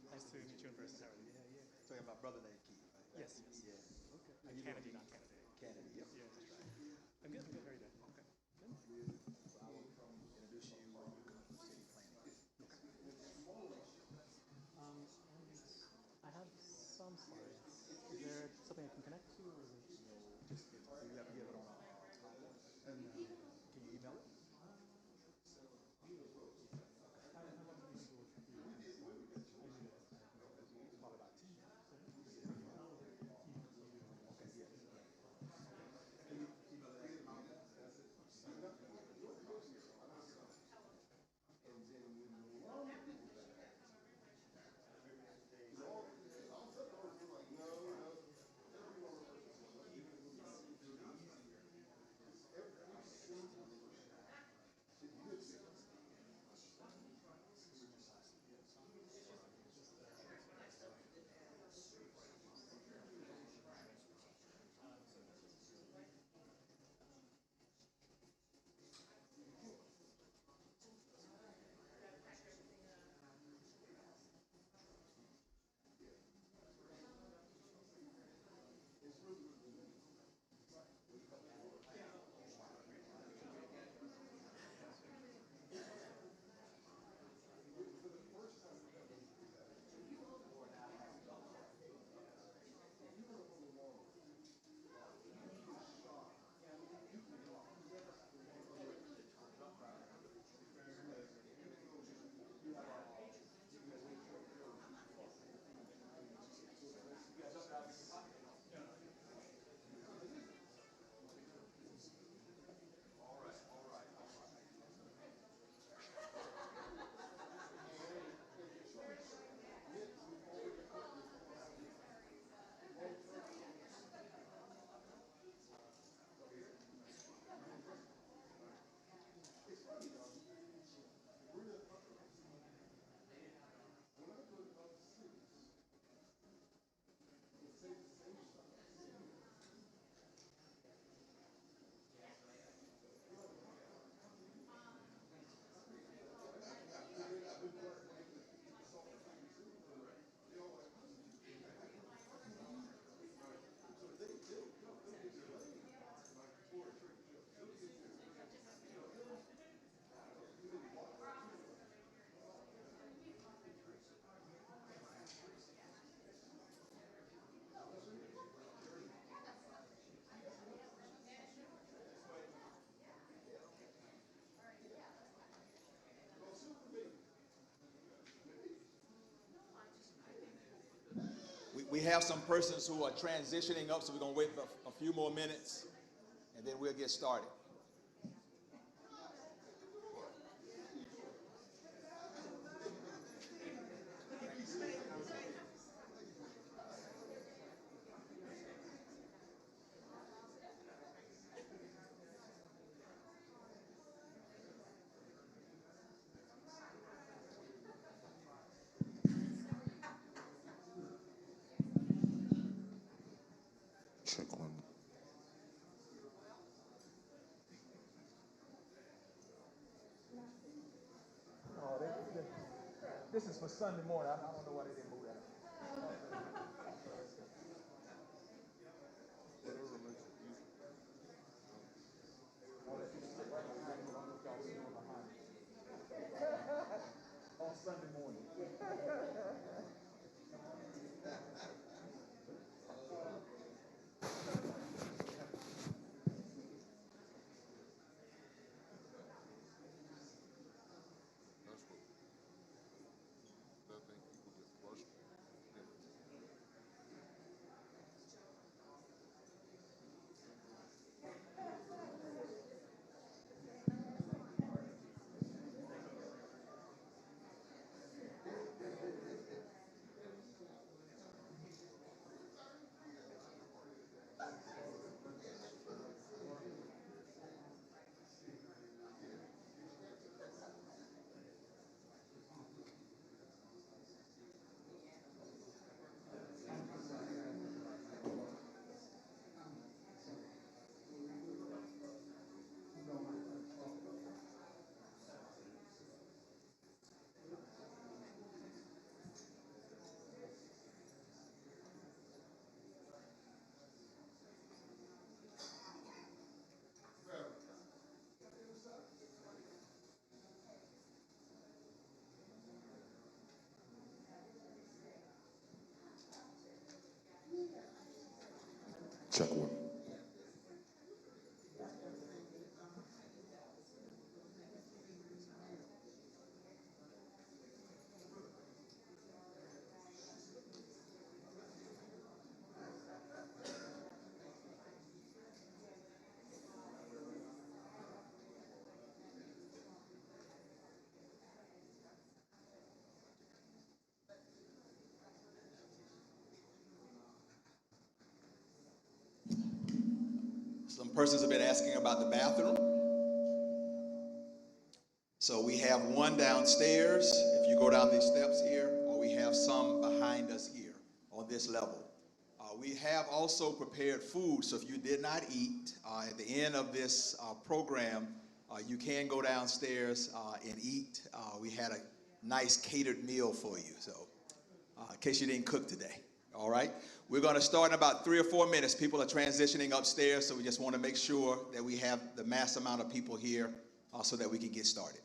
Nice to meet you in person. How are you? So you have my brother named Keith, right? Yes, yes. Yeah. Okay. Kennedy, not Kennedy. Kennedy, yep. Yeah, that's right. I'm good, very good. Okay. So I will introduce you to city planning. I have some slides. Is there something I can connect to, or is it just You have to give it on a tablet. Can you email it? Probably about 10. Okay, yeah. We have some persons who are transitioning up, so we're going to wait for a few more minutes, and then we'll get started. Check one. Oh, this is for Sunday morning. I don't know why they didn't move that. Whatever makes it easy. On Sunday morning. That's what I think people get Check one. Some persons have been asking about the bathroom. So we have one downstairs, if you go down these steps here, or we have some behind us here on this level. We have also prepared food, so if you did not eat, at the end of this program, you can go downstairs and eat. We had a nice catered meal for you, so in case you didn't cook today. All right, we're going to start in about 3 or 4 minutes. People are transitioning upstairs, so we just want to make sure that we have the mass amount of people here so that we can get started.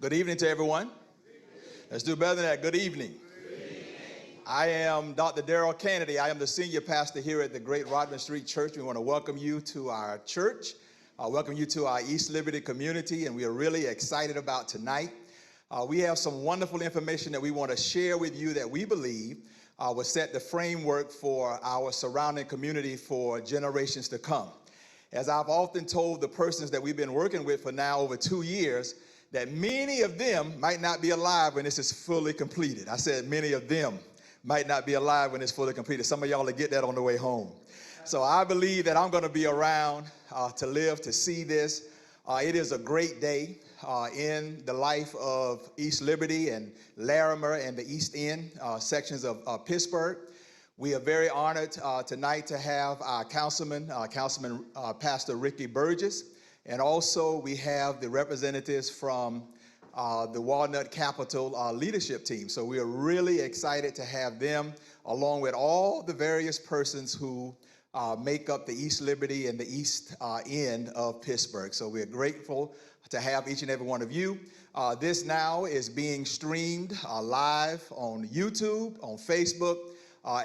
Good evening to everyone. Let's do better than that. Good evening. I am Dr. Darrell Kennedy. I am the senior pastor here at the Great Rodman Street Church. We want to welcome you to our church, welcome you to our East Liberty community, and we are really excited about tonight. We have some wonderful information that we want to share with you that we believe will set the framework for our surrounding community for generations to come. As I've often told the persons that we've been working with for now over 2 years, that many of them might not be alive when this is fully completed. I said many of them might not be alive when it's fully completed. Some of y'all will get that on the way home. So I believe that I'm going to be around to live to see this. It is a great day in the life of East Liberty and Larimer and the East End sections of Pittsburgh. We are very honored tonight to have our Councilman Pastor Ricky Burgess. And also we have the representatives from the Walnut Capital leadership team. So we are really excited to have them along with all the various persons who make up the East Liberty and the East End of Pittsburgh. So we're grateful to have each and every one of you. This now is being streamed live on YouTube, on Facebook,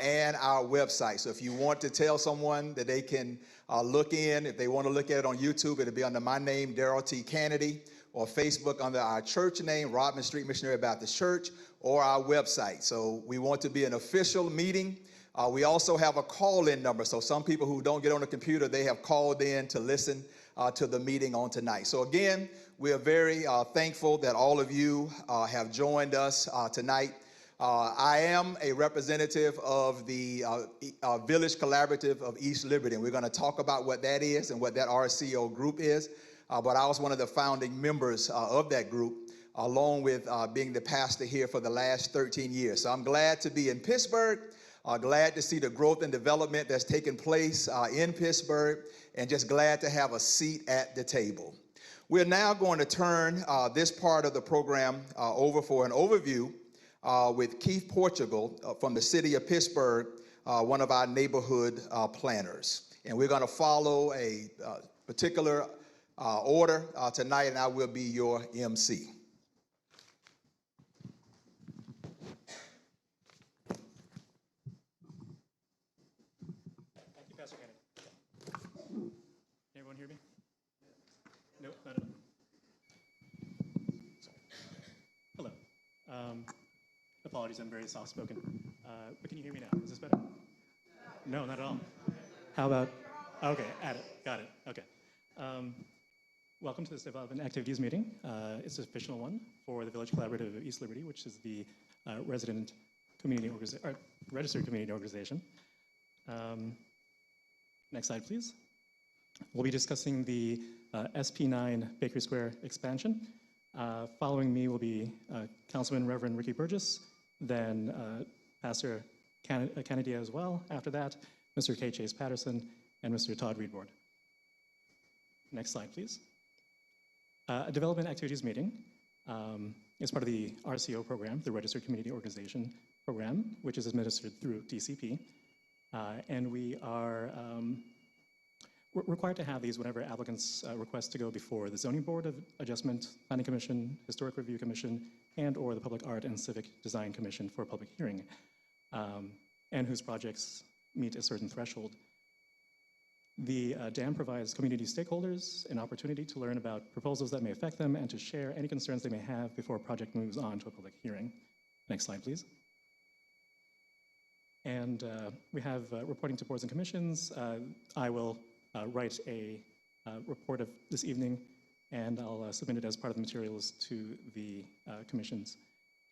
and our website. So if you want to tell someone that they can look in, if they want to look at it on YouTube, it'll be under my name, Darrell T. Kennedy, or Facebook under our church name, Rodman Street Missionary Baptist Church, or our website. So we want to be an official meeting. We also have a call-in number. So some people who don't get on the computer, they have called in to listen to the meeting on tonight. So again, we are very thankful that all of you have joined us tonight. I am a representative of the Village Collaborative of East Liberty, and we're going to talk about what that is and what that RCO group is. But I was one of the founding members of that group, along with being the pastor here for the last 13 years. So I'm glad to be in Pittsburgh, glad to see the growth and development that's taken place in Pittsburgh, and just glad to have a seat at the table. We're now going to turn this part of the program over for an overview with Keith Portugal from the city of Pittsburgh, one of our neighborhood planners. And we're going to follow a particular order tonight, and I will be your MC. Thank you, Pastor Kennedy. Can everyone hear me? Nope, not at all. Hello. Apologies, I'm very soft-spoken. But can you hear me now? Is this better? No, not at all. How about? Okay, add it. Got it. Okay. Welcome to this Development Activities meeting. It's an official one for the Village Collaborative of East Liberty, which is the registered community organization. Next slide, please. We'll be discussing the SP9 Bakery Square expansion. Following me will be Councilman Reverend Ricky Burgess, then Pastor Kennedy as well. After that, Mr. K. Chase Patterson, and Mr. Todd Reedward. Next slide, please. A development activities meeting is part of the RCO program, the Registered Community Organization program, which is administered through DCP. And we are required to have these whenever applicants request to go before the Zoning Board of Adjustment, Planning Commission, Historic Review Commission, and or the Public Art and Civic Design Commission for a public hearing, and whose projects meet a certain threshold. The DAM provides community stakeholders an opportunity to learn about proposals that may affect them and to share any concerns they may have before a project moves on to a public hearing. Next slide, please. And we have reporting to boards and commissions. I will write a report of this evening, and I'll submit it as part of the materials to the commissions.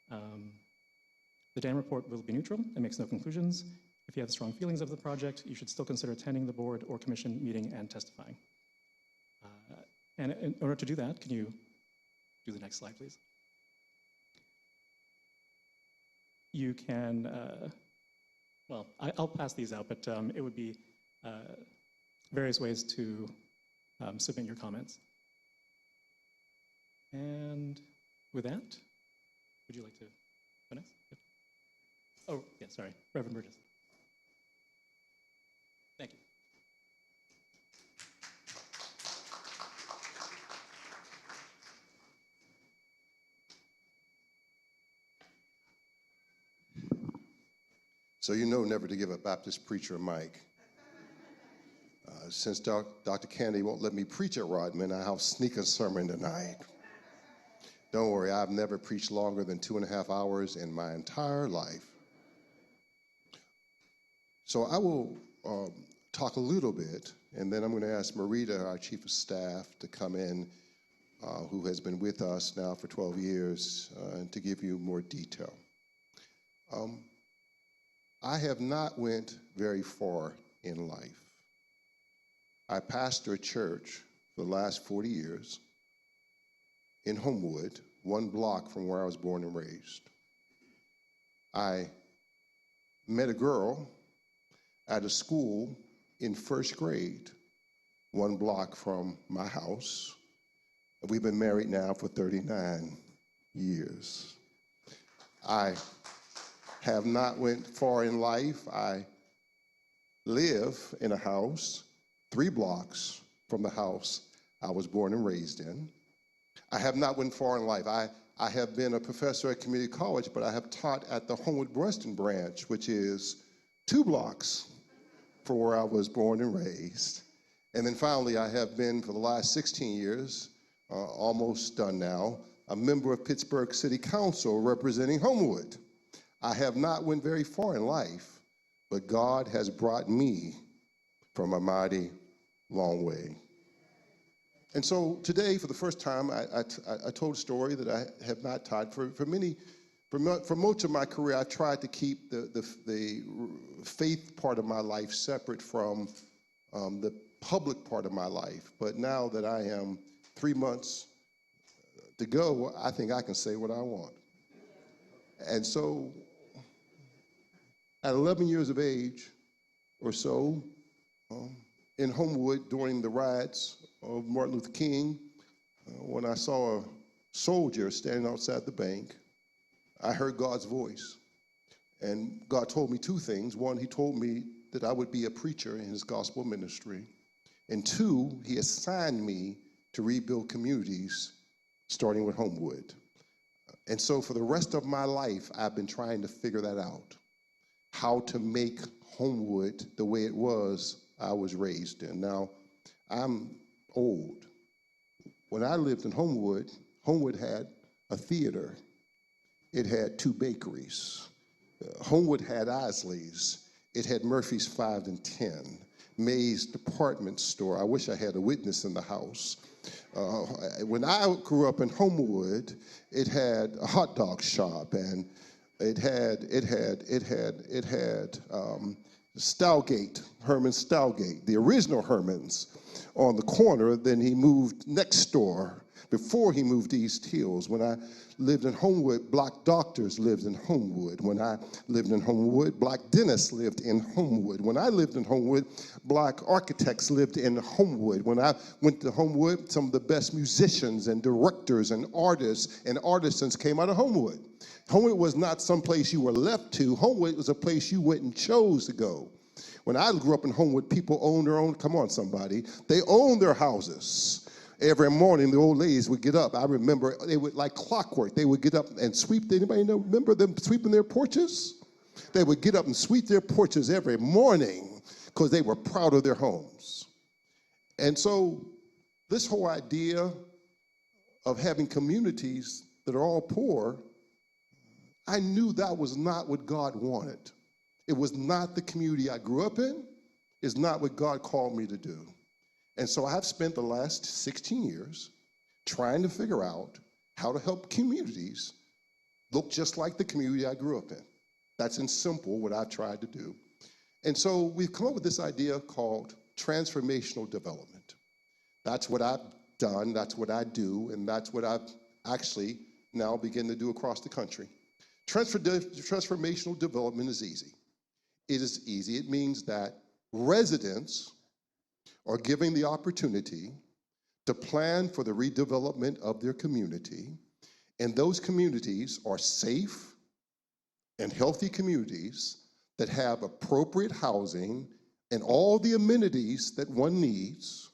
The DAM report will be neutral and makes no conclusions. If you have strong feelings of the project, you should still consider attending the board or commission meeting and testifying. And in order to do that, can you do the next slide, please? You can, well, I'll pass these out, but it would be various ways to submit your comments. And with that, would you like to go next? Yep. Oh, yeah, sorry, Reverend Burgess. Thank you. So you know never to give a Baptist preacher a mic. Since Dr. Candy won't let me preach at Rodman, I'll sneak a sermon tonight. Don't worry, I've never preached longer than 2.5 hours in my entire life. So I will talk a little bit, and then I'm going to ask Marita, our chief of staff, to come in, who has been with us now for 12 years, and to give you more detail. I have not went very far in life. I pastor a church for the last 40 years in Homewood, 1 block from where I was born and raised. I met a girl at a school in 1st grade, 1 block from my house. We've been married now for 39 years. I have not went far in life. I live in a house 3 blocks from the house I was born and raised in. I have not went far in life. I have been a professor at community college, but I have taught at the Homewood-Weston branch, which is 2 blocks from where I was born and raised. And then finally, I have been for the last 16 years, almost done now, a member of Pittsburgh City Council representing Homewood. I have not went very far in life, but God has brought me from a mighty long way. And so today, for the first time, I told a story that I have not taught. For most of my career, I've tried to keep the faith part of my life separate from the public part of my life. But now that I am 3 months to go, I think I can say what I want. And so at 11 years of age or so, in Homewood during the riots of Martin Luther King, when I saw a soldier standing outside the bank, I heard God's voice. And God told me 2 things. 1, he told me that I would be a preacher in his gospel ministry. And 2, he assigned me to rebuild communities, starting with Homewood. And so for the rest of my life, I've been trying to figure that out, how to make Homewood the way it was I was raised in. Now, I'm old. When I lived in Homewood, Homewood had a theater. It had 2 bakeries. Homewood had Isley's. It had Murphy's 5 and 10, May's department store. I wish I had a witness in the house. When I grew up in Homewood, it had a hot dog shop, and it had Stowgate, Herman Stowgate, the original Herman's on the corner. Then he moved next door before he moved to East Hills. When I lived in Homewood, black doctors lived in Homewood. When I lived in Homewood, black dentists lived in Homewood. When I lived in Homewood, black architects lived in Homewood. When I went to Homewood, some of the best musicians and directors and artists and artisans came out of Homewood. Homewood was not some place you were left to. Homewood was a place you went and chose to go. When I grew up in Homewood, people owned their own, come on somebody, they owned their houses. Every morning, the old ladies would get up. I remember they would, like clockwork, they would get up and sweep. Anybody know, remember them sweeping their porches? They would get up and sweep their porches every morning because they were proud of their homes. And so this whole idea of having communities that are all poor, I knew that was not what God wanted. It was not the community I grew up in. It's not what God called me to do. And so I've spent the last 16 years trying to figure out how to help communities look just like the community I grew up in. That's in simple what I've tried to do. And so we've come up with this idea called transformational development. That's what I've done, that's what I do, and that's what I've actually now begin to do across the country. Transformational development is easy. It is easy. It means that residents are given the opportunity to plan for the redevelopment of their community, and those communities are safe and healthy communities that have appropriate housing and all the amenities that one needs,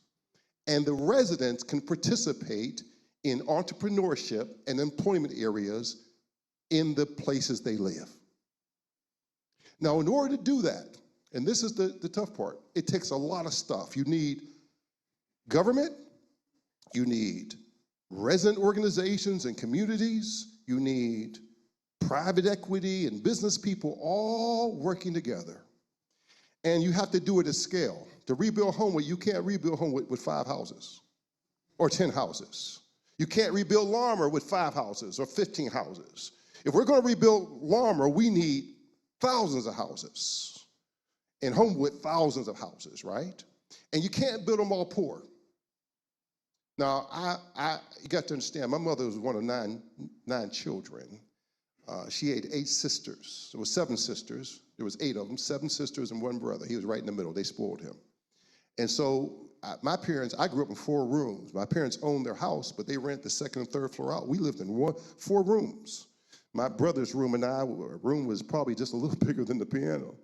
and the residents can participate in entrepreneurship and employment areas in the places they live. Now, in order to do that, and this is the tough part, it takes a lot of stuff. You need government, you need resident organizations and communities, you need private equity and business people all working together. And you have to do it at scale. To rebuild Homewood, you can't rebuild Homewood with 5 houses or 10 houses. You can't rebuild Larmer with 5 houses or 15 houses. If we're going to rebuild Larmer, we need thousands of houses. In Homewood, thousands of houses, right? And you can't build them all poor. Now, you got to understand, my mother was one of nine children. She had 8 sisters. There were 7 sisters. There was 8 of them, 7 sisters and 1 brother. He was right in the middle. They spoiled him. And so my parents, I grew up in 4 rooms. My parents owned their house, but they rent the 2nd and 3rd floor out. We lived in 4 rooms. My brother's room and our room was probably just a little bigger than the piano.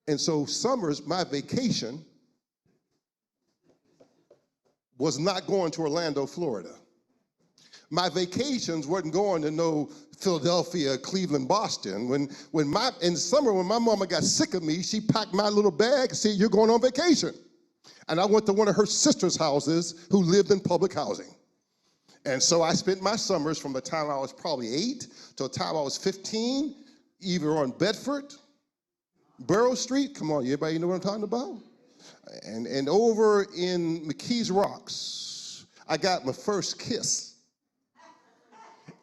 And so summers, my vacation was not going to Orlando, Florida. My vacations wasn't going to no Philadelphia, Cleveland, Boston. In summer, when my mama got sick of me, she packed my little bag and said, "You're going on vacation." And I went to one of her sister's houses who lived in public housing. And so I spent my summers from the time I was probably 8 till the time I was 15, either on Bedford, Borough Street, come on, everybody know what I'm talking about? And over in McKees Rocks, I got my first kiss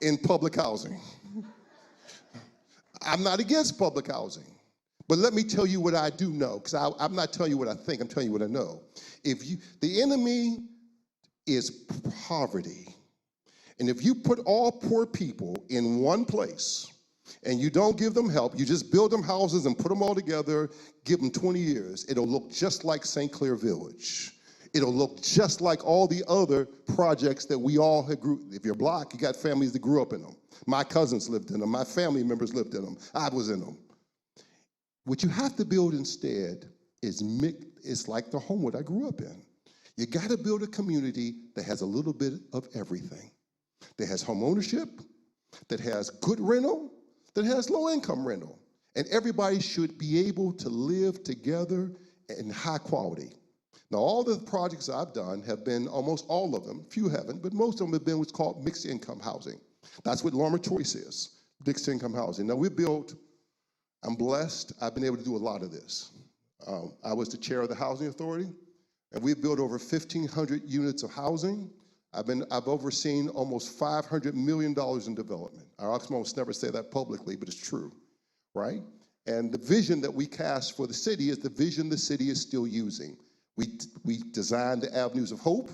in public housing. I'm not against public housing, but let me tell you what I do know, because I'm not telling you what I think, I'm telling you what I know. The enemy is poverty. And if you put all poor people in one place and you don't give them help, you just build them houses and put them all together, give them 20 years, it'll look just like St. Clair Village. It'll look just like all the other projects that we all have if you're Black, you got families that grew up in them. My cousins lived in them. My family members lived in them. I was in them. What you have to build instead is like the Homewood I grew up in. You got to build a community that has a little bit of everything. That has home ownership, that has good rental, that has low income rental. And everybody should be able to live together in high quality. Now, all the projects I've done have been, almost all of them, few haven't, but most of them have been what's called mixed income housing. That's what Larmer Choice is, mixed income housing. Now, I'm blessed, I've been able to do a lot of this. I was the chair of the Housing Authority, and we've built over 1,500 units of housing. I've overseen almost $500 million in development. I almost never say that publicly, but it's true, right? And the vision that we cast for the city is the vision the city is still using. We designed the Avenues of Hope.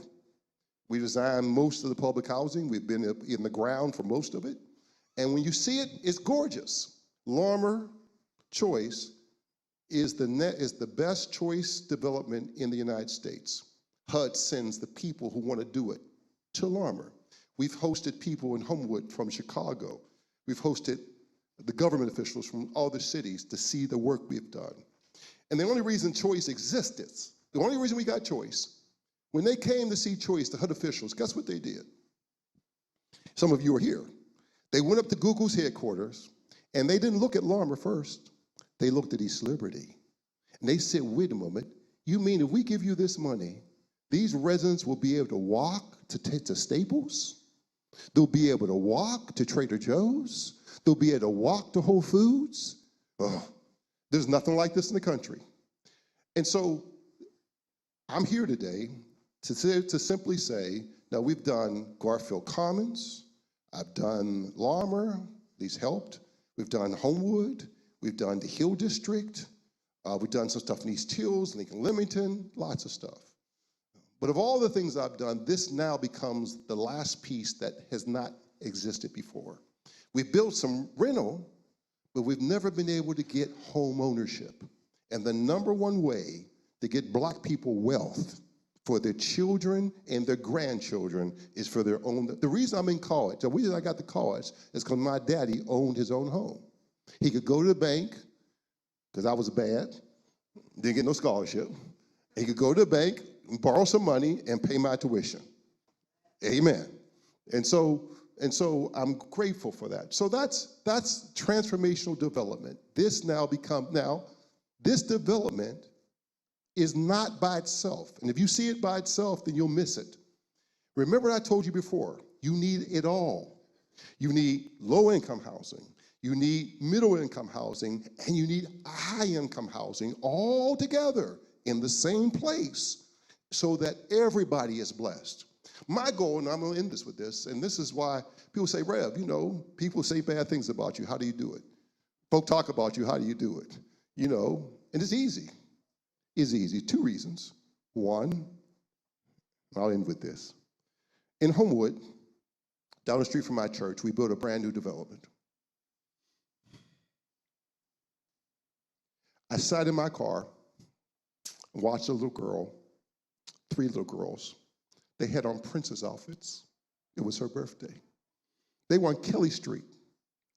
We designed most of the public housing. We've been in the ground for most of it. And when you see it, it's gorgeous. Larmer Choice is the best choice development in the United States. HUD sends the people who want to do it to Larmer. We've hosted people in Homewood from Chicago. We've hosted the government officials from other cities to see the work we've done. And the only reason Choice existed, the only reason we got Choice, when they came to see Choice, the HUD officials, guess what they did? Some of you are here. They went up to Google's headquarters, and they didn't look at Larmer first. They looked at East Liberty. And they said, wait a moment, you mean if we give you this money, these residents will be able to walk to Staples? They'll be able to walk to Trader Joe's? They'll be able to walk to Whole Foods? Oh, there's nothing like this in the country. And so I'm here today to simply say, now we've done Garfield Commons, I've done Larmer, these helped. We've done Homewood, we've done the Hill District, we've done some stuff in East Hills, Lincoln Lemington, lots of stuff. But of all the things I've done, this now becomes the last piece that has not existed before. We've built some rental, but we've never been able to get home ownership. And the number one way to get Black people wealth for their children and their grandchildren is for their own. The reason I'm in college, the reason I got to college is because my daddy owned his own home. He could go to the bank, because I was bad, didn't get no scholarship. He could go to the bank, borrow some money, and pay my tuition. Amen. And so And so I'm grateful for that. So that's transformational development. This development is not by itself. And if you see it by itself, then you'll miss it. Remember I told you before, you need it all. You need low-income housing, you need middle-income housing, and you need high-income housing all together in the same place so that everybody is blessed. My goal, and I'm going to end this with this, and this is why people say, Rev, people say bad things about you. How do you do it? Folk talk about you. How do you do it? And it's easy. It's easy. 2 reasons. One, I'll end with this. In Homewood, down the street from my church, we built a brand new development. I sat in my car and watched a little girl, 3 little girls. They had on princess outfits. It was her birthday. They were on Kelly Street.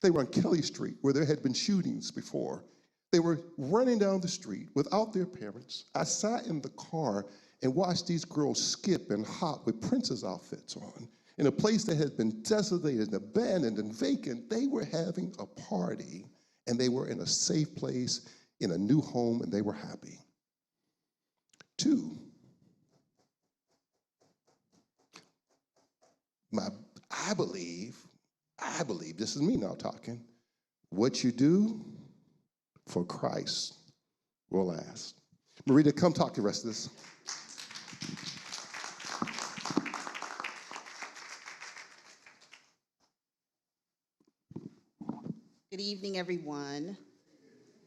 Where there had been shootings before. They were running down the street without their parents. I sat in the car and watched these girls skip and hop with princess outfits on. In a place that had been desolated and abandoned and vacant, they were having a party, and they were in a safe place, in a new home, and they were happy. 2, I believe, this is me now talking, what you do for Christ will last. Marita, come talk the rest of this. Good evening, everyone.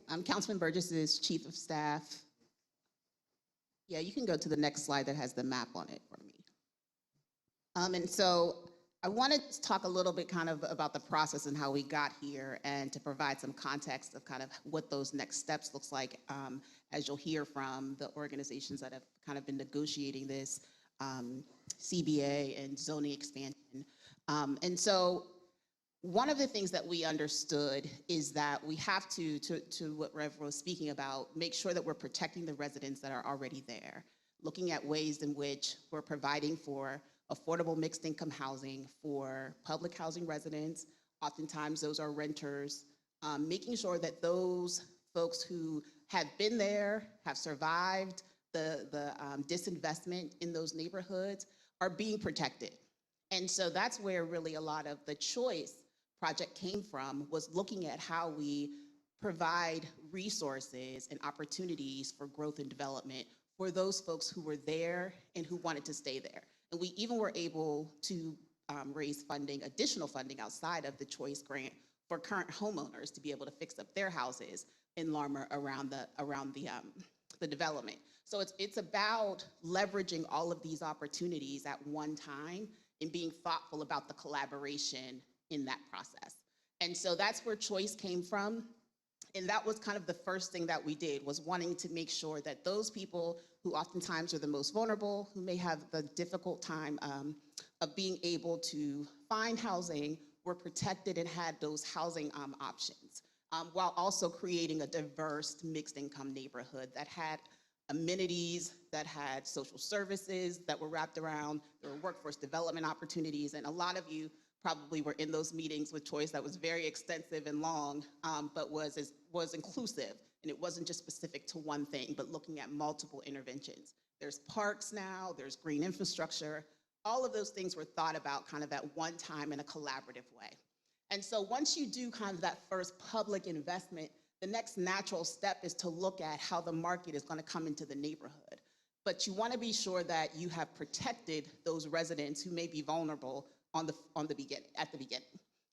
I'm Councilman Burgess's Chief of Staff. Yeah, you can go to the next slide that has the map on it for me. And so I wanted to talk a little bit kind of about the process and how we got here, and to provide some context of kind of what those next steps looks like, as you'll hear from the organizations that have kind of been negotiating this CBA and zoning expansion. And so one of the things that we understood is that we have to what Rev was speaking about, make sure that we're protecting the residents that are already there, looking at ways in which we're providing for affordable mixed income housing for public housing residents. Oftentimes those are renters, making sure that those folks who have been there, have survived the disinvestment in those neighborhoods are being protected. And so that's where really a lot of the choice project came from, was looking at how we provide resources and opportunities for growth and development for those folks who were there and who wanted to stay there. And we even were able to raise funding, additional funding outside of the choice grant for current homeowners to be able to fix up their houses in Larmer around the development. So it's about leveraging all of these opportunities at one time and being thoughtful about the collaboration in that process. And so that's where choice came from. And that was kind of the first thing that we did, was wanting to make sure that those people who oftentimes are the most vulnerable, who may have the difficult time of being able to find housing, were protected and had those housing options, while also creating a diverse mixed income neighborhood that had amenities, that had social services that were wrapped around, there were workforce development opportunities. And a lot of you probably were in those meetings with choice that was very extensive and long, but was inclusive. And it wasn't just specific to one thing, but looking at multiple interventions. There's parks now, there's green infrastructure. All of those things were thought about kind of at one time in a collaborative way. And so once you do kind of that first public investment, the next natural step is to look at how the market is going to come into the neighborhood. But you want to be sure that you have protected those residents who may be vulnerable at the beginning.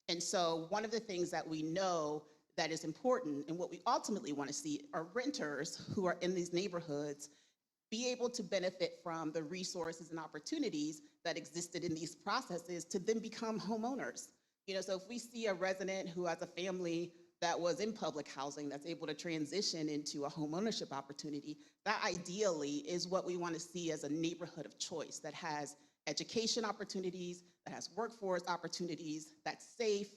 And so one of the things that we know that is important, and what we ultimately want to see, are renters who are in these neighborhoods be able to benefit from the resources and opportunities that existed in these processes to then become homeowners. So if we see a resident who has a family that was in public housing that's able to transition into a home ownership opportunity, that ideally is what we want to see as a neighborhood of choice that has education opportunities, that has workforce opportunities, that's safe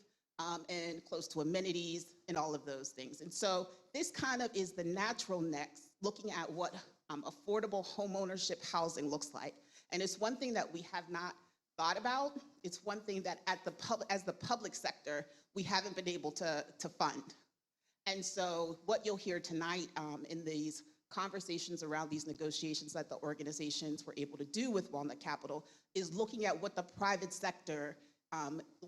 and close to amenities and all of those things. And so this kind of is the natural next, looking at what affordable home ownership housing looks like. And it's one thing that we have not thought about. It's one thing that as the public sector, we haven't been able to fund. And so what you'll hear tonight in these conversations around these negotiations that the organizations were able to do with Walnut Capital is looking at what the private sector,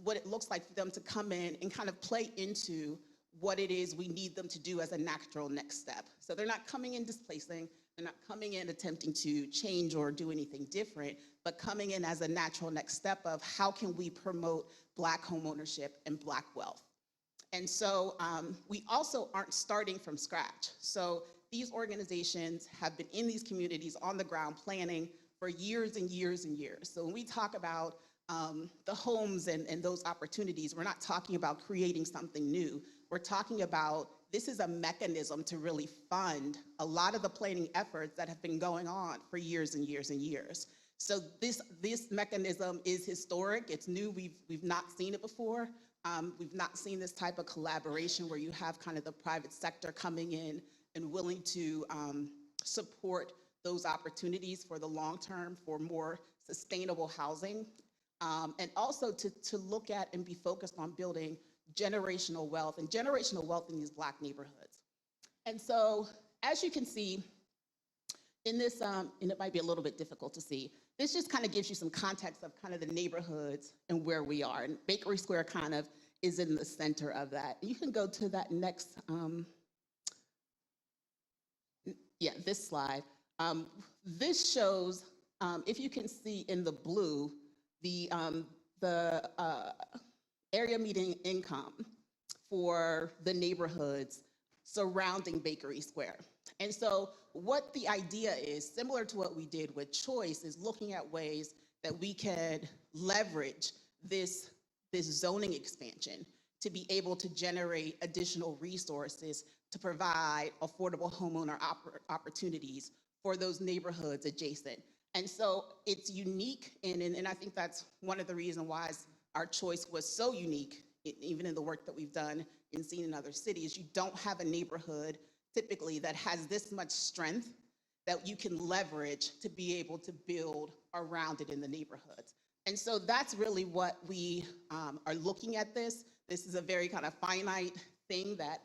what it looks like for them to come in and kind of play into what it is we need them to do as a natural next step. So they're not coming in displacing, they're not coming in attempting to change or do anything different, but coming in as a natural next step of how can we promote Black homeownership and Black wealth. And so we also aren't starting from scratch. So these organizations have been in these communities on the ground planning for years and years and years. So when we talk about the homes and those opportunities, we're not talking about creating something new. We're talking about this is a mechanism to really fund a lot of the planning efforts that have been going on for years and years and years. So this mechanism is historic. It's new. We've not seen it before. We've not seen this type of collaboration where you have kind of the private sector coming in and willing to support those opportunities for the long term for more sustainable housing. And also to look at and be focused on building generational wealth and generational wealth in these Black neighborhoods. And so, as you can see in this, and it might be a little bit difficult to see, this just kind of gives you some context of kind of the neighborhoods and where we are. And Bakery Square kind of is in the center of that. You can go to that next, this slide. This shows, if you can see in the blue, the area median income for the neighborhoods surrounding Bakery Square. And so what the idea is, similar to what we did with Choice, is looking at ways that we can leverage this zoning expansion to be able to generate additional resources to provide affordable homeowner opportunities for those neighborhoods adjacent. And so it's unique, and I think that's one of the reasons why our Choice was so unique, even in the work that we've done and seen in other cities. You don't have a neighborhood typically that has this much strength that you can leverage to be able to build around it in the neighborhoods. And so that's really what we are looking at this. This is a very kind of finite thing that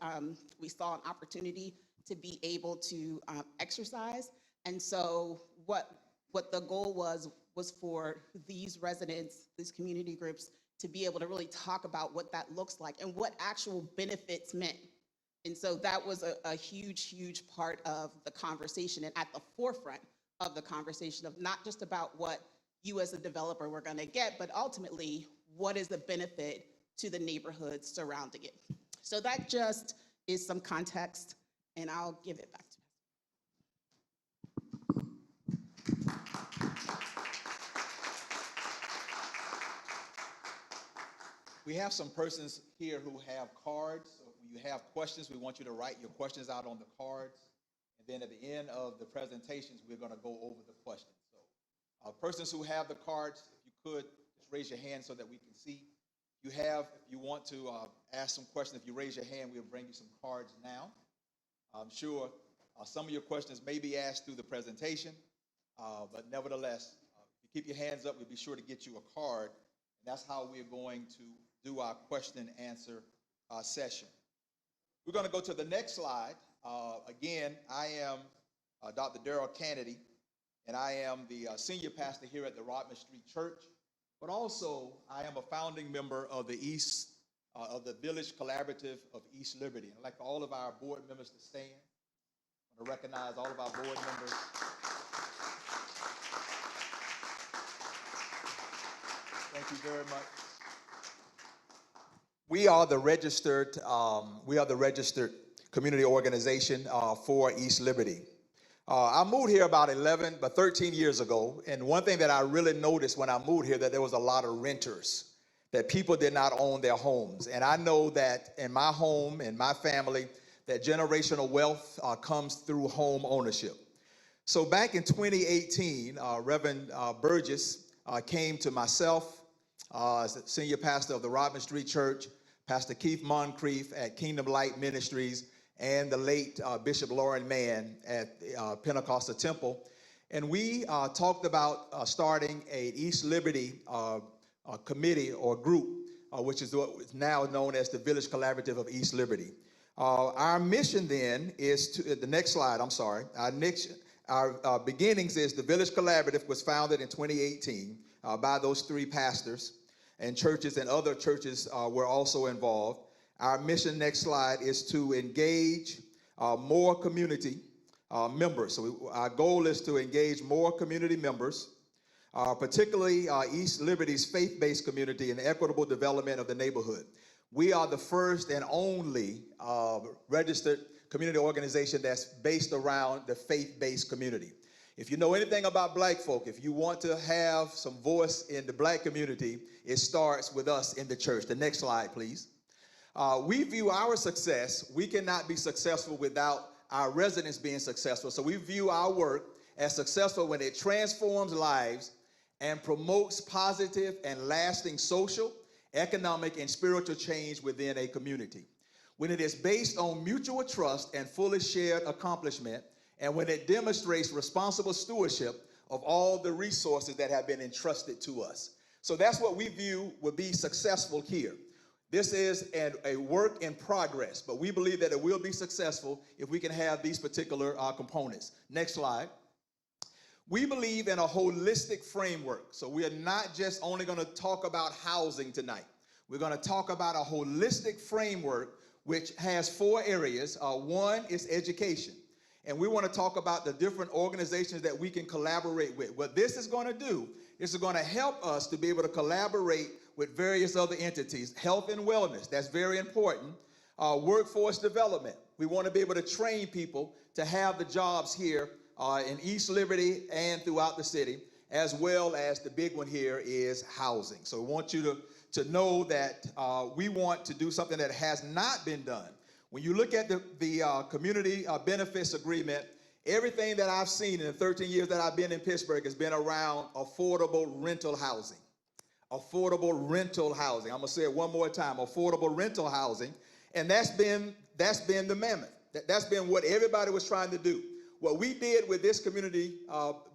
we saw an opportunity to be able to exercise. And so what the goal was for these residents, these community groups, to be able to really talk about what that looks like and what actual benefits meant. And so that was a huge, huge part of the conversation and at the forefront of the conversation of not just about what you as a developer were going to get, but ultimately, what is the benefit to the neighborhoods surrounding it? So that just is some context, and I'll give it back to you. We have some persons here who have cards. So when you have questions, we want you to write your questions out on the cards. And then at the end of the presentations, we're going to go over the questions. So persons who have the cards, if you could, just raise your hand so that we can see. If you want to ask some questions, if you raise your hand, we'll bring you some cards now. I'm sure some of your questions may be asked through the presentation, but nevertheless, if you keep your hands up, we'll be sure to get you a card. And that's how we're going to do our question and answer session. We're going to go to the next slide. Again, I am Dr. Darrell Kennedy, and I am the senior pastor here at the Rodman Street Church, but also I am a founding member of the Village Collaborative of East Liberty. And I'd like all of our board members to stand. I want to recognize all of our board members. Thank you very much. We are the registered community organization for East Liberty. I moved here about 13 years ago, and one thing that I really noticed when I moved here that there was a lot of renters, that people did not own their homes. And I know that in my home, in my family, that generational wealth comes through home ownership. So back in 2018, Reverend Burgess came to myself, as the senior pastor of the Rodman Street Church, Pastor Keith Moncrief at Kingdom Light Ministries, and the late Bishop Lauren Mann at Pentecostal Temple. And we talked about starting a East Liberty committee or group, which is what is now known as the Village Collaborative of East Liberty. Our mission then is to, the next slide, I'm sorry, our beginnings is the Village Collaborative was founded in 2018 by those three pastors, and churches and other churches were also involved. Our mission, next slide, is to engage more community members. So our goal is to engage more community members, particularly East Liberty's faith-based community and equitable development of the neighborhood. We are the first and only registered community organization that's based around the faith-based community. If you know anything about black folk, if you want to have some voice in the black community, it starts with us in the church. The next slide, please. We view our success, we cannot be successful without our residents being successful. So we view our work as successful when it transforms lives and promotes positive and lasting social, economic, and spiritual change within a community. When it is based on mutual trust and fully shared accomplishment, and when it demonstrates responsible stewardship of all the resources that have been entrusted to us. So that's what we view would be successful here. This is a work in progress, but we believe that it will be successful if we can have these particular components. Next slide. We believe in a holistic framework. So we are not just only going to talk about housing tonight. We're going to talk about a holistic framework which has four areas. One is education. And we want to talk about the different organizations that we can collaborate with. What this is going to do, this is going to help us to be able to collaborate with various other entities. Health and wellness, that's very important. Workforce development. We want to be able to train people to have the jobs here in East Liberty and throughout the city, as well as the big one here is housing. So we want you to know that we want to do something that has not been done. When you look at the community benefits agreement, everything that I've seen in the 13 years that I've been in Pittsburgh has been around affordable rental housing. Affordable rental housing. I'm going to say it one more time, affordable rental housing. And that's been the mammoth. That's been what everybody was trying to do. What we did with this community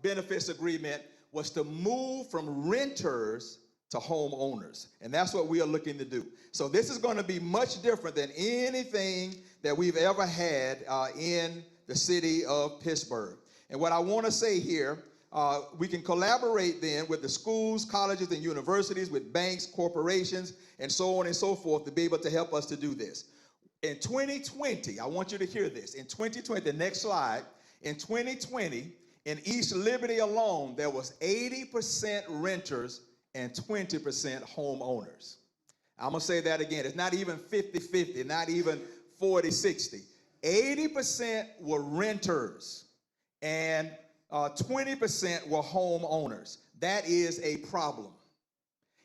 benefits agreement was to move from renters to homeowners. And that's what we are looking to do. So this is going to be much different than anything that we've ever had in the city of Pittsburgh. And what I want to say here, we can collaborate then with the schools, colleges, and universities, with banks, corporations, and so on and so forth to be able to help us to do this. In 2020, I want you to hear this. In 2020, the next slide, in 2020, in East Liberty alone, there was 80% renters and 20% homeowners. I'm going to say that again. It's not even 50-50, not even 40-60. 80% were renters and 20% were homeowners. That is a problem.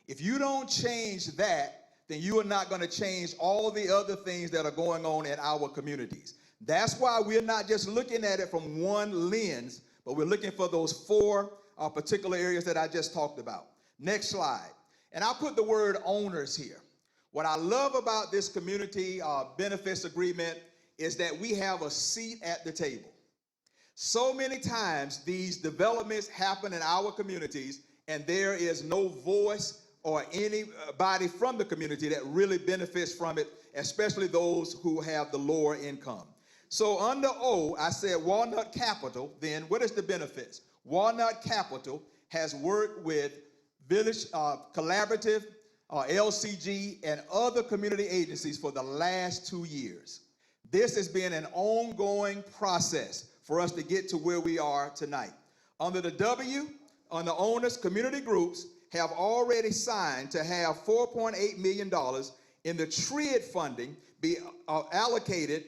If you don't change that, then you are not going to change all the other things that are going on in our communities. That's why we're not just looking at it from one lens, but we're looking for those four particular areas that I just talked about. Next slide. And I'll put the word owners here. What I love about this community benefits agreement is that we have a seat at the table. So many times these developments happen in our communities and there is no voice or anybody from the community that really benefits from it, especially those who have the lower income. So under O, I said Walnut Capital, then what is the benefits? Walnut Capital has worked with Village Collaborative, LCG, and other community agencies for the last 2 years. This has been an ongoing process for us to get to where we are tonight. Under the W, on the owners, community groups have already signed to have $4.8 million in the TRID funding be allocated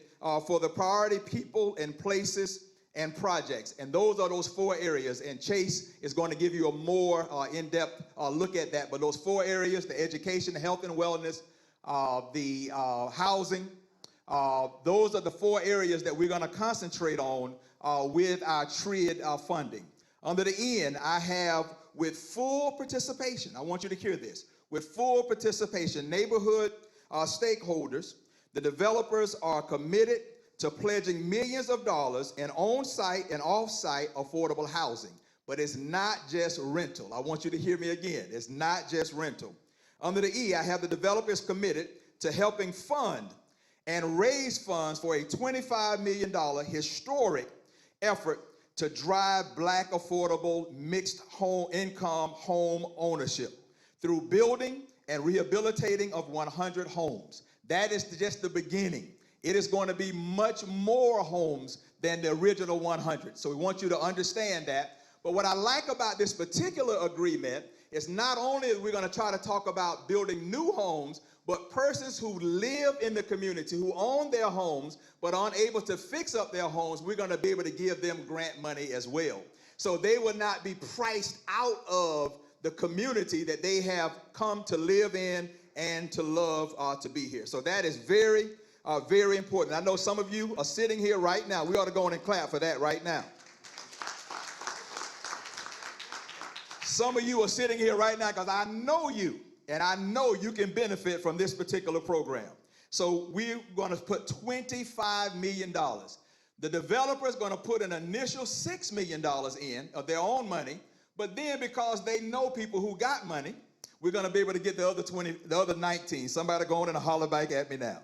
for the priority people and places and projects. And those are those four areas. And Chase is going to give you a more in-depth look at that. But those four areas, the education, the health and wellness, the housing, those are the four areas that we're going to concentrate on with our TRID funding. Under the N, I have with full participation, I want you to hear this, with full participation, neighborhood stakeholders, the developers are committed to pledging millions of dollars in on-site and off-site affordable housing. But it's not just rental. I want you to hear me again. It's not just rental. Under the E, I have the developers committed to helping fund and raise funds for a $25 million historic effort to drive Black affordable mixed income home ownership through building and rehabilitating of 100 homes. That is just the beginning. It is going to be much more homes than the original 100. So we want you to understand that. But what I like about this particular agreement is not only are we going to try to talk about building new homes, but persons who live in the community, who own their homes, but aren't able to fix up their homes, we're going to be able to give them grant money as well. So they will not be priced out of the community that they have come to live in and to love to be here. So that is very, very important. I know some of you are sitting here right now. We ought to go in and clap for that right now. Some of you are sitting here right now because I know you, and I know you can benefit from this particular program. So we're going to put $25 million. The developer is going to put an initial $6 million in of their own money, but then because they know people who got money, we're going to be able to get the other 19. Somebody go on and holler back at me now.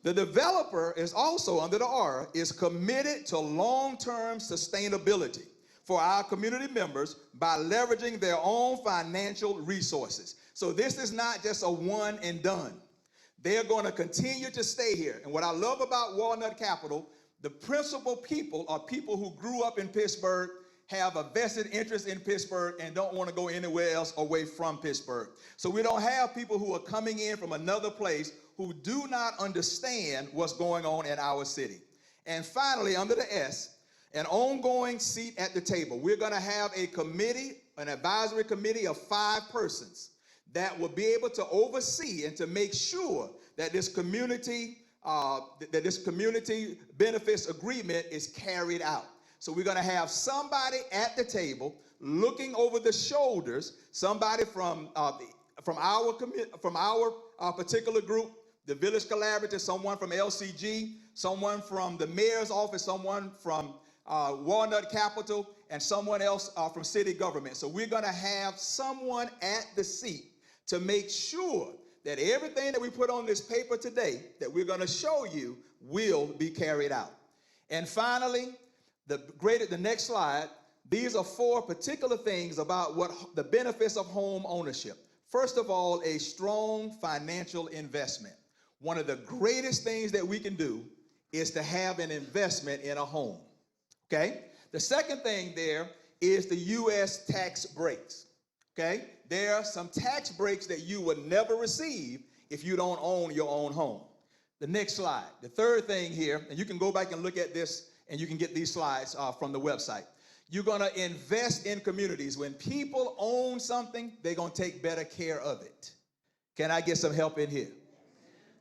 The developer is also, under the R, is committed to long-term sustainability for our community members by leveraging their own financial resources. So this is not just a one and done. They're going to continue to stay here. And what I love about Walnut Capital, the principal people are people who grew up in Pittsburgh, have a vested interest in Pittsburgh, and don't want to go anywhere else away from Pittsburgh. So we don't have people who are coming in from another place who do not understand what's going on in our city. And finally, under the S, an ongoing seat at the table. We're going to have a committee, an advisory committee of 5 persons that will be able to oversee and to make sure that this community benefits agreement is carried out. So we're going to have somebody at the table looking over the shoulders, somebody from our particular group, the Village Collaborative, someone from LCG, someone from the mayor's office, someone from Walnut Capital, and someone else from city government. So we're going to have someone at the seat to make sure that everything that we put on this paper today that we're going to show you will be carried out. And finally, the next slide, these are 4 particular things about what the benefits of home ownership. First of all, a strong financial investment. One of the greatest things that we can do is to have an investment in a home. Okay? The second thing there is the U.S. tax breaks. Okay? There are some tax breaks that you would never receive if you don't own your own home. The next slide. The third thing here, and you can go back and look at this, and you can get these slides from the website. You're going to invest in communities. When people own something, they're going to take better care of it. Can I get some help in here?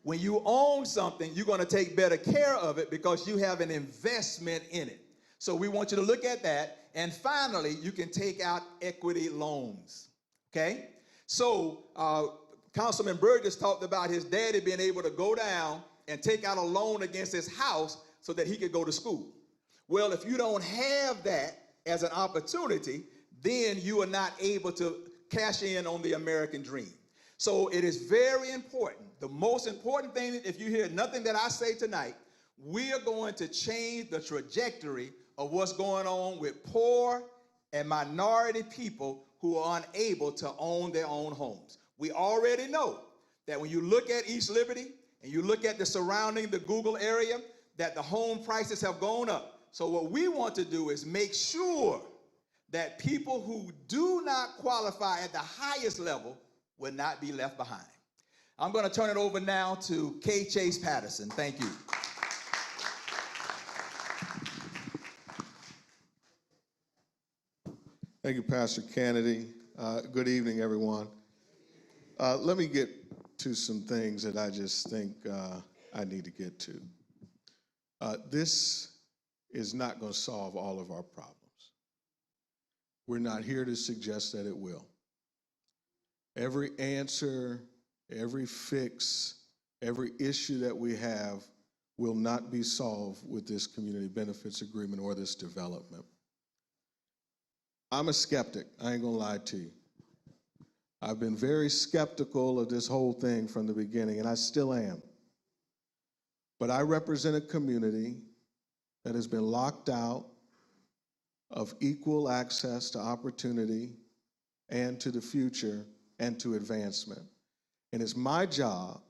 When you own something, you're going to take better care of it because you have an investment in it. So we want you to look at that. And finally, you can take out equity loans. Okay? So Councilman Burgess talked about his daddy being able to go down and take out a loan against his house so that he could go to school. Well, if you don't have that as an opportunity, then you are not able to cash in on the American dream. So it is very important. The most important thing, if you hear nothing that I say tonight, we are going to change the trajectory of what's going on with poor and minority people who are unable to own their own homes. We already know that when you look at East Liberty and you look at the surrounding, the Google area, that the home prices have gone up. So what we want to do is make sure that people who do not qualify at the highest level will not be left behind. I'm going to turn it over now to K. Chase Patterson. Thank you. Thank you, Pastor Kennedy. Good evening, everyone. Let me get to some things that I just think I need to get to. This is not going to solve all of our problems. We're not here to suggest that it will. Every answer, every fix, every issue that we have will not be solved with this community benefits agreement or this development. I'm a skeptic, I ain't gonna lie to you. I've been very skeptical of this whole thing from the beginning, and I still am. But I represent a community that has been locked out of equal access to opportunity and to the future and to advancement. And it's my job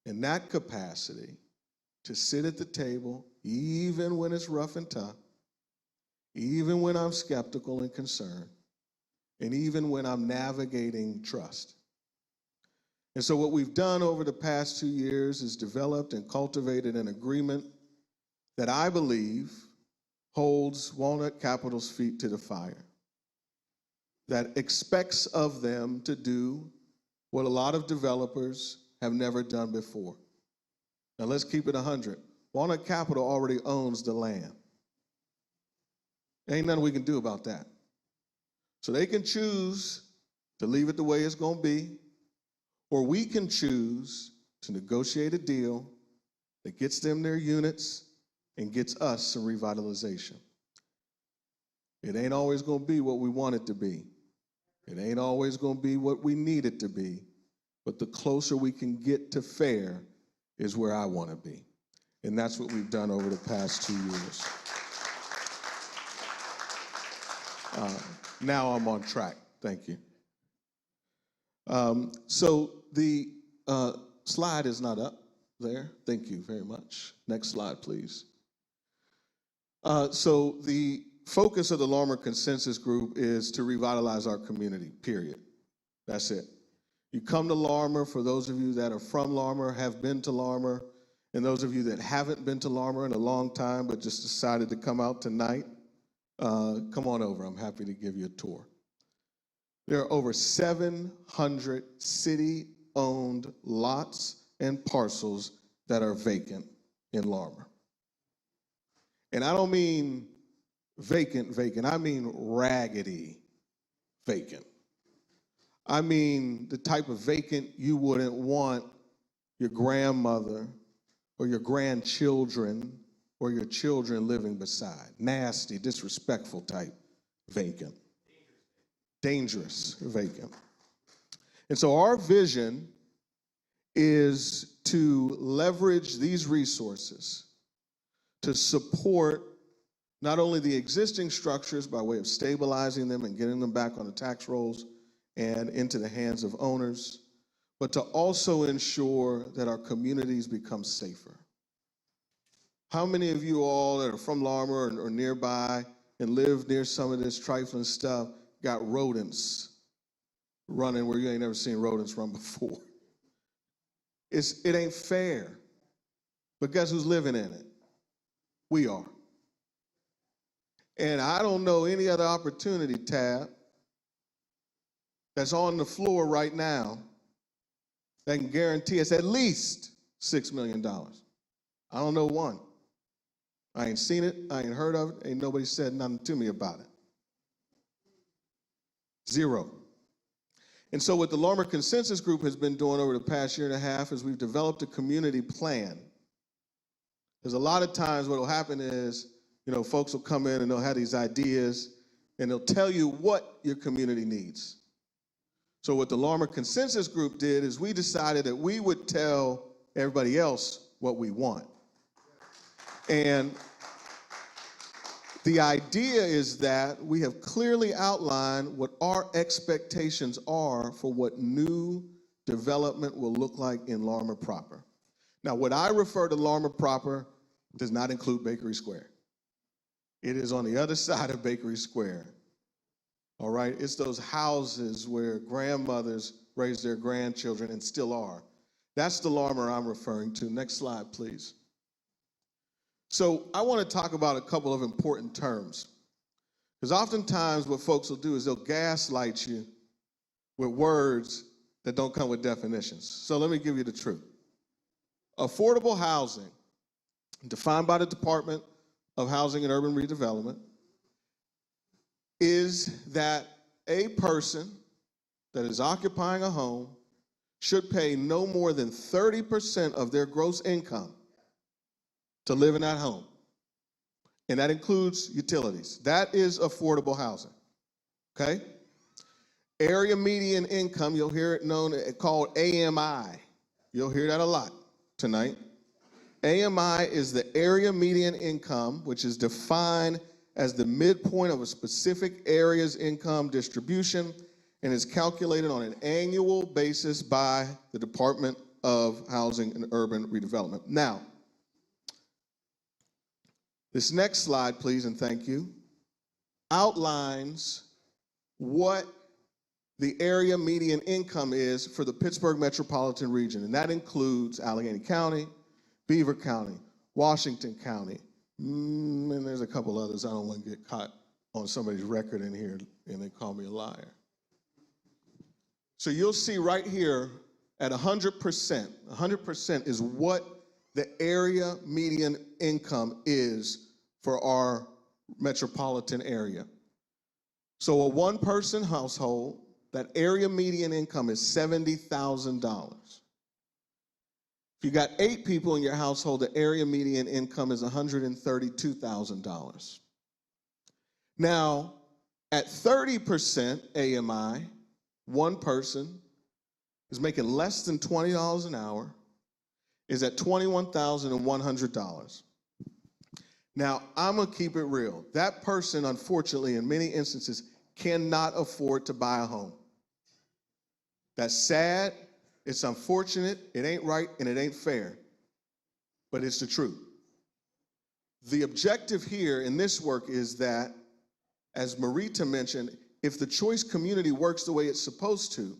in that capacity to sit at the table, even when it's rough and tough, even when I'm skeptical and concerned, and even when I'm navigating trust. And so what we've done over the past 2 years is developed and cultivated an agreement that I believe holds Walnut Capital's feet to the fire, that expects of them to do what a lot of developers have never done before. Now let's keep it 100. Walnut Capital already owns the land. Ain't nothing we can do about that. So they can choose to leave it the way it's gonna be, or we can choose to negotiate a deal that gets them their units and gets us some revitalization. It ain't always gonna be what we want it to be. It ain't always gonna be what we need it to be, but the closer we can get to fair is where I wanna be. And that's what we've done over the past 2 years. Now I'm on track, thank you. So the slide is not up there. Thank you very much. Next slide, please. So the focus of the Larmer Consensus Group is to revitalize our community, period. That's it. You come to Larmer, for those of you that are from Larmer, have been to Larmer, and those of you that haven't been to Larmer in a long time but just decided to come out tonight, come on over. I'm happy to give you a tour. There are over 700 city-owned lots and parcels that are vacant in Larmer. And I don't mean vacant, I mean raggedy vacant. I mean the type of vacant you wouldn't want your grandmother or your grandchildren or your children living beside. Nasty, disrespectful type vacant. Dangerous vacant. And so our vision is to leverage these resources to support not only the existing structures by way of stabilizing them and getting them back on the tax rolls and into the hands of owners, but to also ensure that our communities become safer. How many of you all that are from Larmer or nearby and live near some of this trifling stuff got rodents running where you ain't never seen rodents run before? It ain't fair. But guess who's living in it? We are. And I don't know any other opportunity tab that's on the floor right now that can guarantee us at least $6 million. I don't know one. I ain't seen it, I ain't heard of it, ain't nobody said nothing to me about it. Zero. And so what the Larmer Consensus Group has been doing over the past year and a half is we've developed a community plan. There's a lot of times what will happen is, folks will come in and they'll have these ideas and they'll tell you what your community needs. So what the Larmer Consensus Group did is we decided that we would tell everybody else what we want. And the idea is that we have clearly outlined what our expectations are for what new development will look like in Larmer proper. Now, what I refer to Larmer proper does not include Bakery Square. It is on the other side of Bakery Square. All right? It's those houses where grandmothers raised their grandchildren and still are. That's the Larmer I'm referring to. Next slide, please. So I want to talk about a couple of important terms. Because oftentimes what folks will do is they'll gaslight you with words that don't come with definitions. So let me give you the truth. Affordable housing, defined by the Department of Housing and Urban Redevelopment, is that a person that is occupying a home should pay no more than 30% of their gross income to live in that home. And that includes utilities. That is affordable housing, okay? Area median income, you'll hear it called AMI. You'll hear that a lot tonight. AMI is the area median income, which is defined as the midpoint of a specific area's income distribution and is calculated on an annual basis by the Department of Housing and Urban Redevelopment. Now, this next slide, please, and thank you, outlines what the area median income is for the Pittsburgh metropolitan region, and that includes Allegheny County, Beaver County, Washington County, and there's a couple others. I don't want to get caught on somebody's record in here and they call me a liar. So you'll see right here at 100%, 100% is what the area median income is for our metropolitan area. So a one-person household, that area median income is $70,000. If you got 8 people in your household, the area median income is $132,000. Now, at 30% AMI, one person is making less than $20 an hour, is at $21,100. Now, I'm going to keep it real. That person, unfortunately, in many instances, cannot afford to buy a home. That's sad. It's unfortunate. It ain't right, and it ain't fair. But it's the truth. The objective here in this work is that, as Marita mentioned, if the choice community works the way it's supposed to,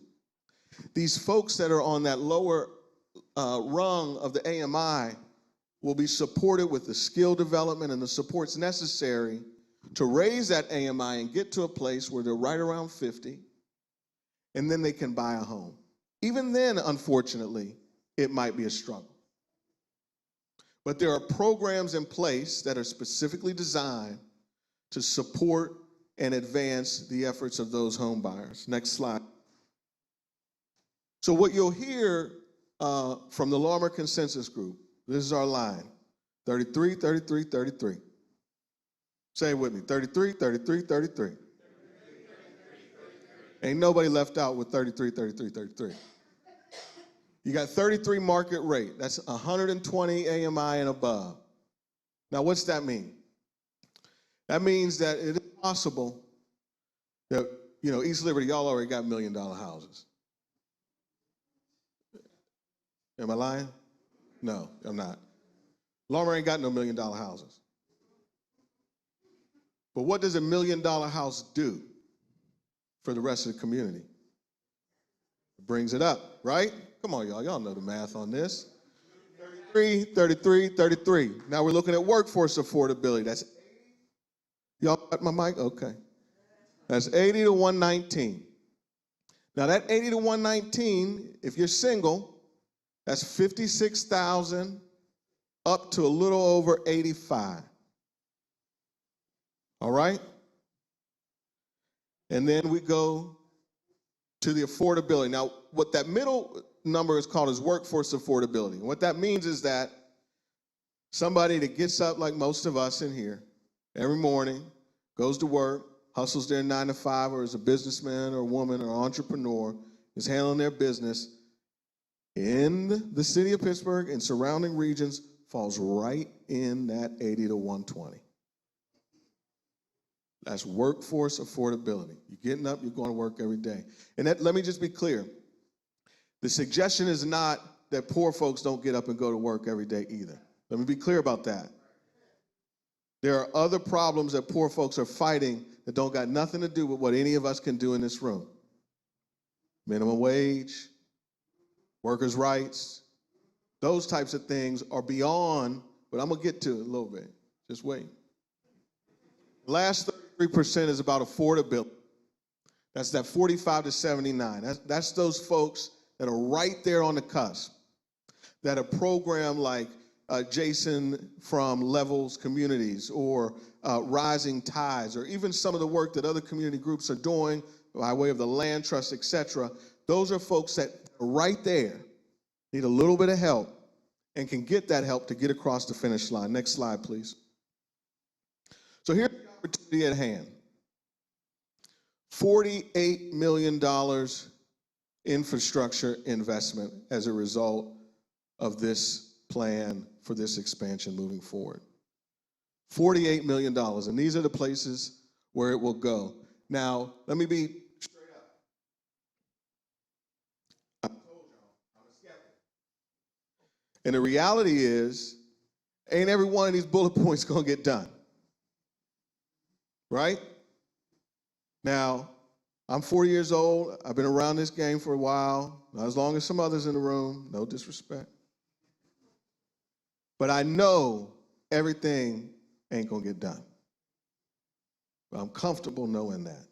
these folks that are on that lower rung of the AMI will be supported with the skill development and the supports necessary to raise that AMI and get to a place where they're right around 50, and then they can buy a home. Even then, unfortunately, it might be a struggle. But there are programs in place that are specifically designed to support and advance the efforts of those home buyers. Next slide. So what you'll hear from the Larimer Consensus Group, this is our line, 33, 33, 33. Say it with me, 33, 33, 33. Ain't nobody left out with 33, 33, 33. You got 33 market rate. That's 120 AMI and above. Now, what's that mean? That means that it is possible that, East Liberty, y'all already got $1 million houses. Am I lying? No, I'm not. Larimer ain't got no $1 million houses. But what does a $1 million house do for the rest of the community? It brings it up, right? Come on, y'all. Y'all know the math on this. 33, 33, 33. Now we're looking at workforce affordability. That's 80. Y'all got my mic? Okay. That's 80 to 119. Now that 80 to 119, if you're single, that's 56,000 up to a little over 85. All right? And then we go to the affordability. Now, what that middle number is called is workforce affordability. And what that means is that somebody that gets up like most of us in here every morning, goes to work, hustles their 9 to 5, or is a businessman or woman or entrepreneur, is handling their business in the city of Pittsburgh and surrounding regions, falls right in that 80 to 120. That's workforce affordability. You're getting up, you're going to work every day. And let me just be clear. The suggestion is not that poor folks don't get up and go to work every day either. Let me be clear about that. There are other problems that poor folks are fighting that don't got nothing to do with what any of us can do in this room. Minimum wage, workers' rights, those types of things are beyond, but I'm going to get to it a little bit. Just wait. Last 33% is about affordability. That's that 45 to 79. That's those folks that are right there on the cusp, that a program like Jason from Levels Communities or Rising Tides, or even some of the work that other community groups are doing by way of the Land Trust, et cetera, those are folks that are right there, need a little bit of help, and can get that help to get across the finish line. Next slide, please. So here's the opportunity at hand. $48 million infrastructure investment as a result of this plan for this expansion moving forward. $48 million, and these are the places where it will go. Now, let me be straight up. I told y'all, I'm a skeptic. And the reality is, ain't every one of these bullet points gonna get done. Right? Now, I'm 40 years old. I've been around this game for a while, not as long as some others in the room, no disrespect. But I know everything ain't gonna get done. But I'm comfortable knowing that,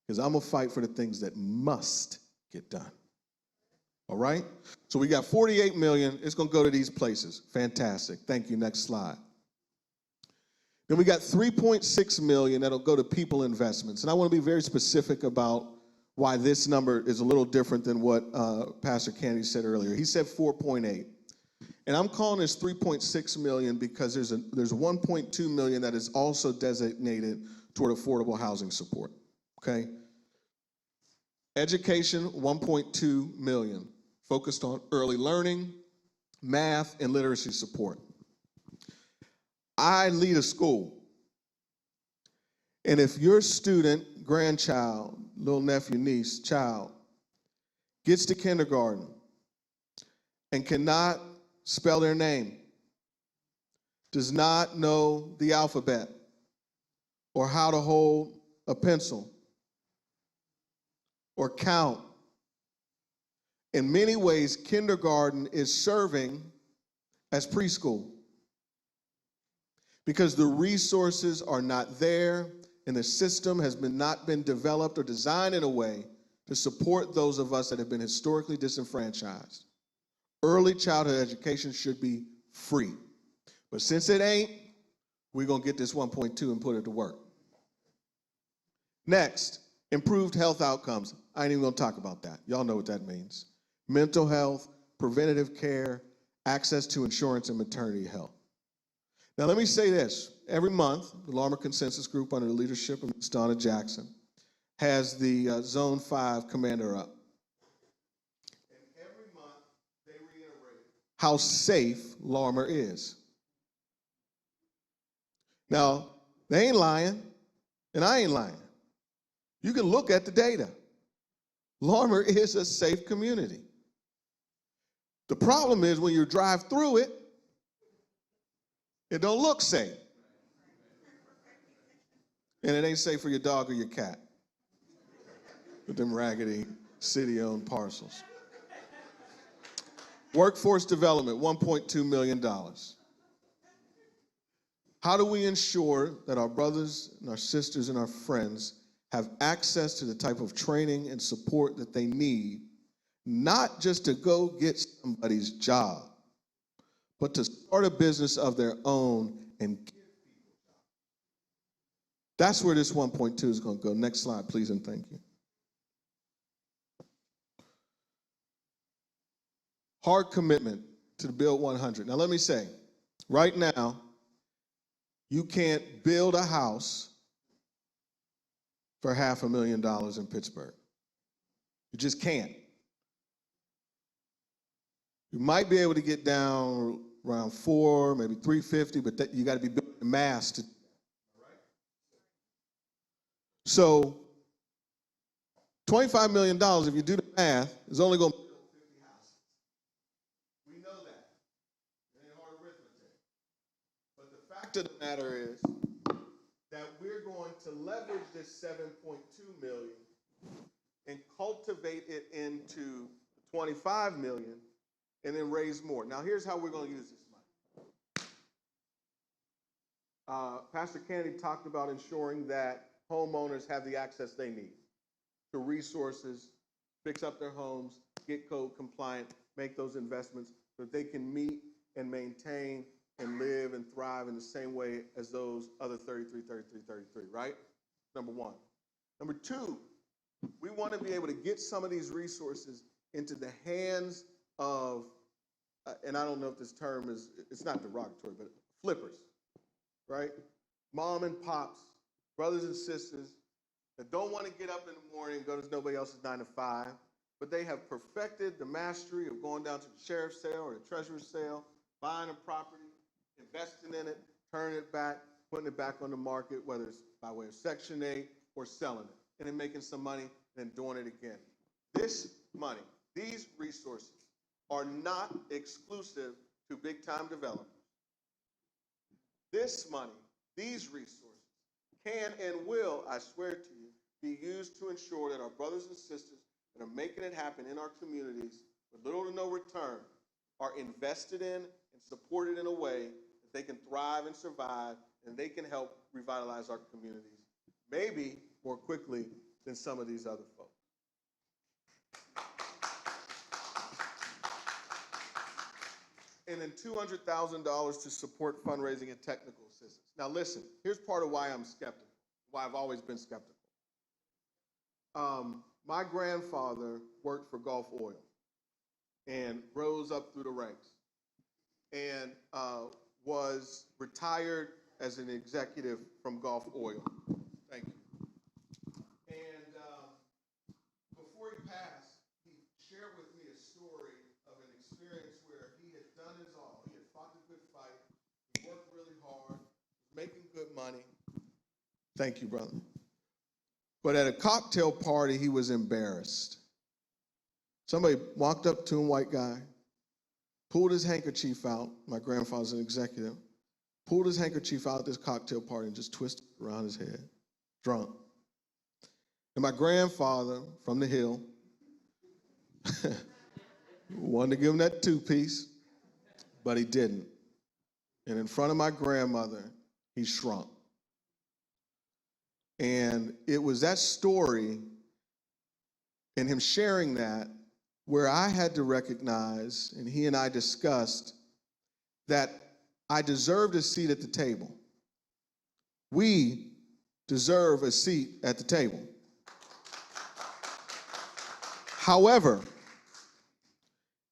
because I'm gonna fight for the things that must get done. All right? So we got 48 million. It's gonna go to these places. Fantastic. Thank you. Next slide. Then we got 3.6 million that'll go to people investments. And I want to be very specific about why this number is a little different than what Pastor Kennedy said earlier. He said 4.8. And I'm calling this 3.6 million because there's 1.2 million that is also designated toward affordable housing support. Okay? Education, 1.2 million, focused on early learning, math, and literacy support. I lead a school. And if your student, grandchild, little nephew, niece, child, gets to kindergarten and cannot spell their name, does not know the alphabet or how to hold a pencil or count, in many ways, kindergarten is serving as preschool, because the resources are not there and the system has not been developed or designed in a way to support those of us that have been historically disenfranchised. Early childhood education should be free. But since it ain't, we're going to get this 1.2 and put it to work. Next, improved health outcomes. I ain't even going to talk about that. Y'all know what that means. Mental health, preventative care, access to insurance and maternity health. Now, let me say this. Every month, the Larmer Consensus Group, under the leadership of Ms. Donna Jackson, has the Zone 5 commander up. And every month, they reiterate how safe Larmer is. Now, they ain't lying, and I ain't lying. You can look at the data. Larmer is a safe community. The problem is when you drive through it, it don't look safe. And it ain't safe for your dog or your cat with them raggedy city-owned parcels. Workforce development, $1.2 million. How do we ensure that our brothers and our sisters and our friends have access to the type of training and support that they need, not just to go get somebody's job, but to start a business of their own and give people jobs? That's where this 1.2 is going to go. Next slide, please, and thank you. Hard commitment to the Build 100. Now, let me say, right now, you can't build a house for $500,000 in Pittsburgh. You just can't. You might be able to get down around 4, maybe 350, but you got to be building a mass to. So $25 million, if you do the math, is only going to build 50 houses. We know that. It ain't hard arithmetic. But the fact of the matter is that we're going to leverage this 7.2 million and cultivate it into 25 million and then raise more. Now, here's how we're going to use this money. Pastor Kennedy talked about ensuring that homeowners have the access they need to resources, fix up their homes, get code compliant, make those investments so that they can meet and maintain and live and thrive in the same way as those other 33, right? Number one. Number two, we want to be able to get some of these resources into the hands of and I don't know if this term is, it's not derogatory, but flippers, right? Mom and pops, brothers and sisters that don't want to get up in the morning and go to nobody else's 9 to 5, but they have perfected the mastery of going down to the sheriff's sale or the treasurer's sale, buying a property, investing in it, turning it back, putting it back on the market, whether it's by way of Section 8 or selling it, and then making some money and then doing it again. This money, these resources are not exclusive to big-time developers. This money, these resources, can and will, I swear to you, be used to ensure that our brothers and sisters that are making it happen in our communities with little to no return are invested in and supported in a way that they can thrive and survive, and they can help revitalize our communities, maybe more quickly than some of these other folks. And then $200,000 to support fundraising and technical assistance. Now listen, here's part of why I'm skeptical, why I've always been skeptical. My grandfather worked for Gulf Oil and rose up through the ranks and was retired as an executive from Gulf Oil. Thank you. And before he passed, he shared with me a story of an experience where he had done his all. He had fought the good fight, he worked really hard, making good money. Thank you, brother. But at a cocktail party, he was embarrassed. Somebody walked up to him, white guy, pulled his handkerchief out. My grandfather's an executive. Pulled his handkerchief out at this cocktail party and just twisted it around his head, drunk. And my grandfather from the hill wanted to give him that two-piece, but he didn't. And in front of my grandmother, he shrunk. And it was that story and him sharing that where I had to recognize, and he and I discussed, that I deserved a seat at the table. We deserve a seat at the table. However,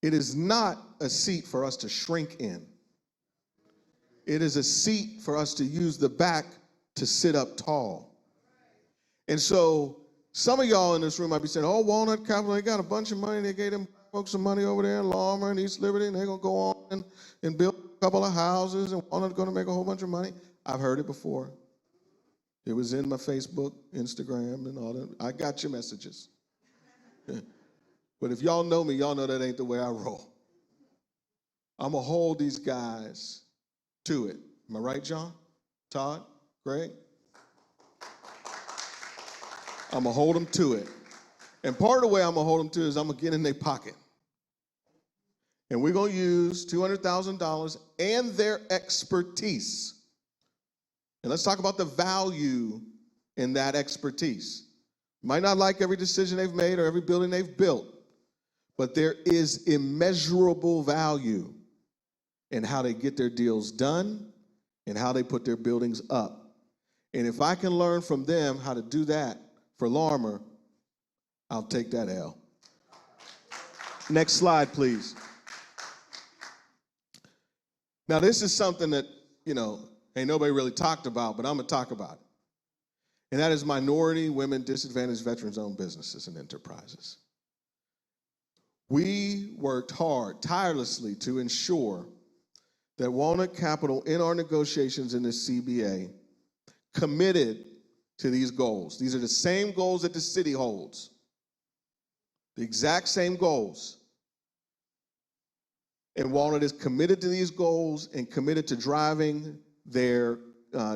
it is not a seat for us to shrink in. It is a seat for us to use the back to sit up tall. And so some of y'all in this room might be saying, oh, Walnut Capital, they got a bunch of money. They gave them folks some money over there in Lawmer and East Liberty, and they're going to go on and build a couple of houses, and Walnut's going to make a whole bunch of money. I've heard it before. It was in my Facebook, Instagram, and all that. I got your messages. But if y'all know me, y'all know that ain't the way I roll. I'm going to hold these guys to it. Am I right, John? Todd? Greg? I'm going to hold them to it. And part of the way I'm going to hold them to it is I'm going to get in their pocket. And we're going to use $200,000 and their expertise. And let's talk about the value in that expertise. You might not like every decision they've made or every building they've built, but there is immeasurable value in how they get their deals done and how they put their buildings up. And if I can learn from them how to do that for Lawmer, I'll take that L. Next slide, please. Now, this is something that, ain't nobody really talked about, but I'm going to talk about it. And that is minority, women, disadvantaged, veterans-owned businesses and enterprises. We worked hard, tirelessly, to ensure that Walnut Capital, in our negotiations in the CBA, committed to these goals. These are the same goals that the city holds. The exact same goals. And Walnut is committed to these goals and committed to driving their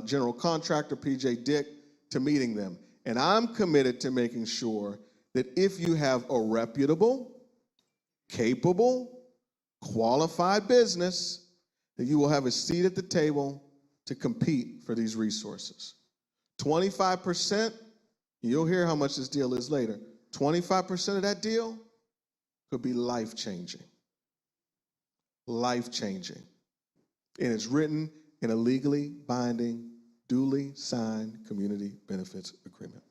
general contractor, PJ Dick, to meeting them. And I'm committed to making sure that if you have a reputable, capable, qualified business, that you will have a seat at the table to compete for these resources. 25%, you'll hear how much this deal is later, 25% of that deal could be life-changing. Life-changing. And it's written in a legally binding, duly signed community benefits agreement.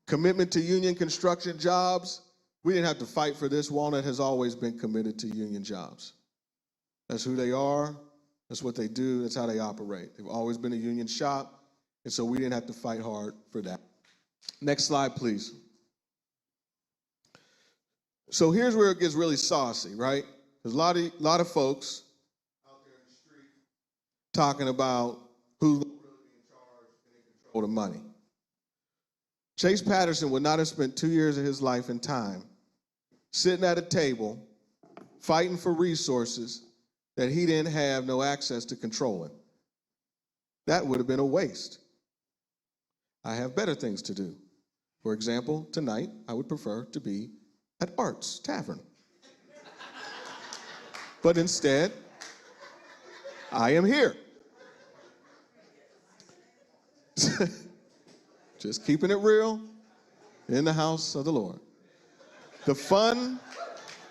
Commitment to union construction jobs. We didn't have to fight for this. Walnut has always been committed to union jobs. That's who they are. That's what they do. That's how they operate. They've always been a union shop, and so we didn't have to fight hard for that. Next slide, please. So here's where it gets really saucy, right? There's a lot of folks out there in the street talking about who's going to really be in charge and in control of the money. Chase Patterson would not have spent 2 years of his life and time sitting at a table fighting for resources that he didn't have no access to controlling. That would have been a waste. I have better things to do. For example, tonight, I would prefer to be at Art's Tavern. But instead, I am here. Just keeping it real in the house of the Lord. The fund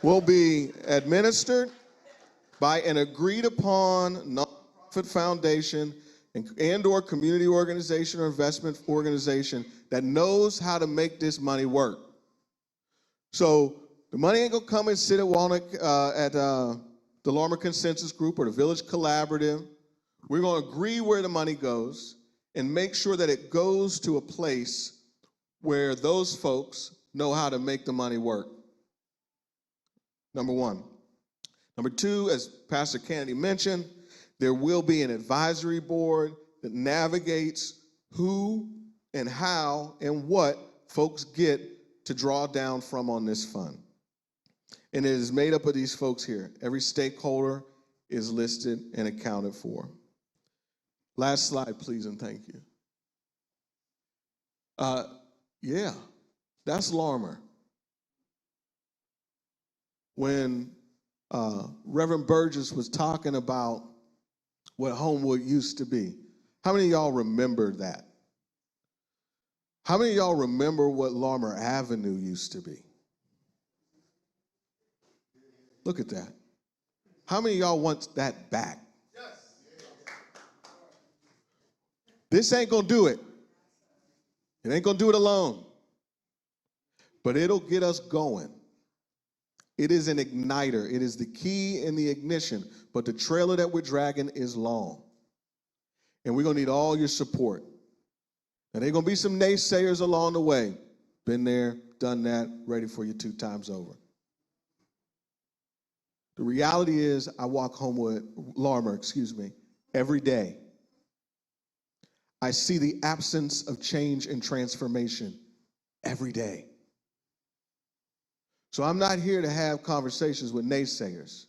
will be administered by an agreed upon nonprofit foundation and or community organization or investment organization that knows how to make this money work. So the money ain't gonna come and sit at Walnut, at the Larmer Consensus Group or the Village Collaborative. We're gonna agree where the money goes and make sure that it goes to a place where those folks know how to make the money work. Number one. Number two, as Pastor Kennedy mentioned, there will be an advisory board that navigates who and how and what folks get to draw down from on this fund. And it is made up of these folks here. Every stakeholder is listed and accounted for. Last slide, please, and thank you. Yeah, that's Larmer. When Reverend Burgess was talking about what Homewood used to be, how many of y'all remember that? How many of y'all remember what Larmer Avenue used to be? Look at that. How many of y'all want that back? This ain't gonna do it. It ain't gonna do it alone. But it'll get us going. It is an igniter. It is the key in the ignition. But the trailer that we're dragging is long. And we're gonna need all your support. And there are gonna be some naysayers along the way. Been there, done that, ready for you 2 times over. The reality is I walk Larmer, every day. I see the absence of change and transformation every day. So I'm not here to have conversations with naysayers.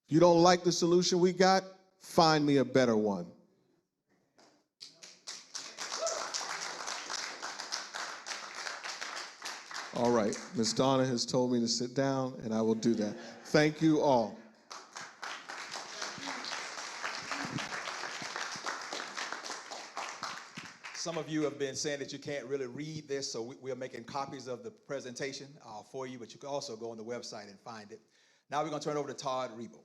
If you don't like the solution we got, find me a better one. All right, Ms. Donna has told me to sit down, and I will do that. Thank you all. Some of you have been saying that you can't really read this, so we are making copies of the presentation for you, but you can also go on the website and find it. Now we're going to turn it over to Todd Rebo.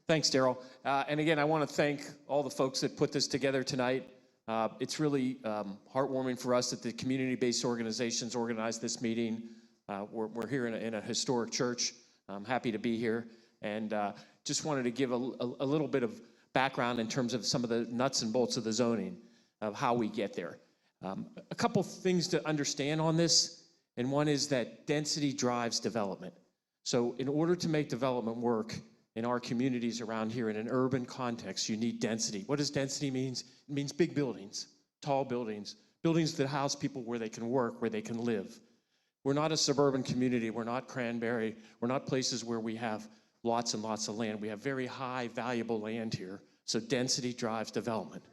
Thanks, Daryl. And again, I want to thank all the folks that put this together tonight. It's really heartwarming for us that the community-based organizations organized this meeting. We're here in a historic church. I'm happy to be here. And just wanted to give a little bit of background in terms of some of the nuts and bolts of the zoning, of how we get there. A couple things to understand on this, and one is that density drives development. So in order to make development work in our communities around here in an urban context, you need density. What does density mean? It means big buildings, tall buildings, buildings that house people where they can work, where they can live. We're not a suburban community. We're not Cranberry. We're not places where we have lots and lots of land. We have very high, valuable land here. So density drives development.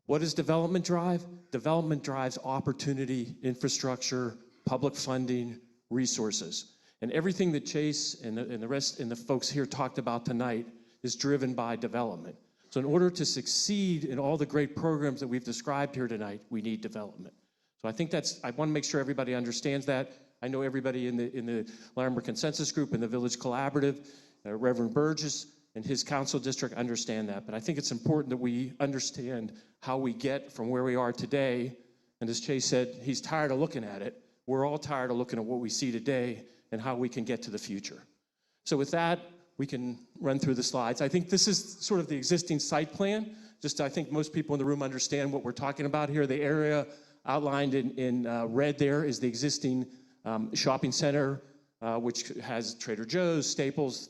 What does development drive? Development drives opportunity, infrastructure, public funding, resources. And everything that Chase and the folks here talked about tonight is driven by development. So in order to succeed in all the great programs that we've described here tonight, we need development. So I think I want to make sure everybody understands that. I know everybody in the Larmer Consensus Group and the Village Collaborative, Reverend Burgess and his council district understand that. But I think it's important that we understand how we get from where we are today And as Chase said, he's tired of looking at it. We're all tired of looking at what we see today and how we can get to the future. So with that, we can run through the slides. I think this is sort of the existing site plan. Just I think most people in the room understand what we're talking about here. The area outlined in red there is the existing shopping center, which has Trader Joe's, Staples,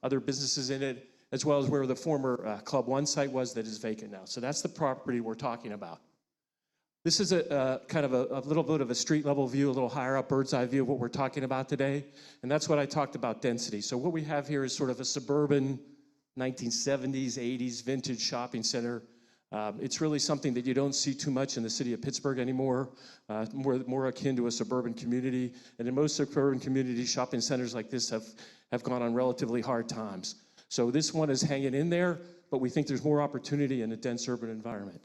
other businesses in it, as well as where the former Club One site was that is vacant now. So that's the property we're talking about. This is a kind of a little bit of a street level view, a little higher up bird's eye view of what we're talking about today. And that's what I talked about density. So what we have here is sort of a suburban 1970s, 80s vintage shopping center. It's really something that you don't see too much in the city of Pittsburgh anymore, more akin to a suburban community. And in most suburban communities, shopping centers like this have gone on relatively hard times. So this one is hanging in there, but we think there's more opportunity in a dense urban environment.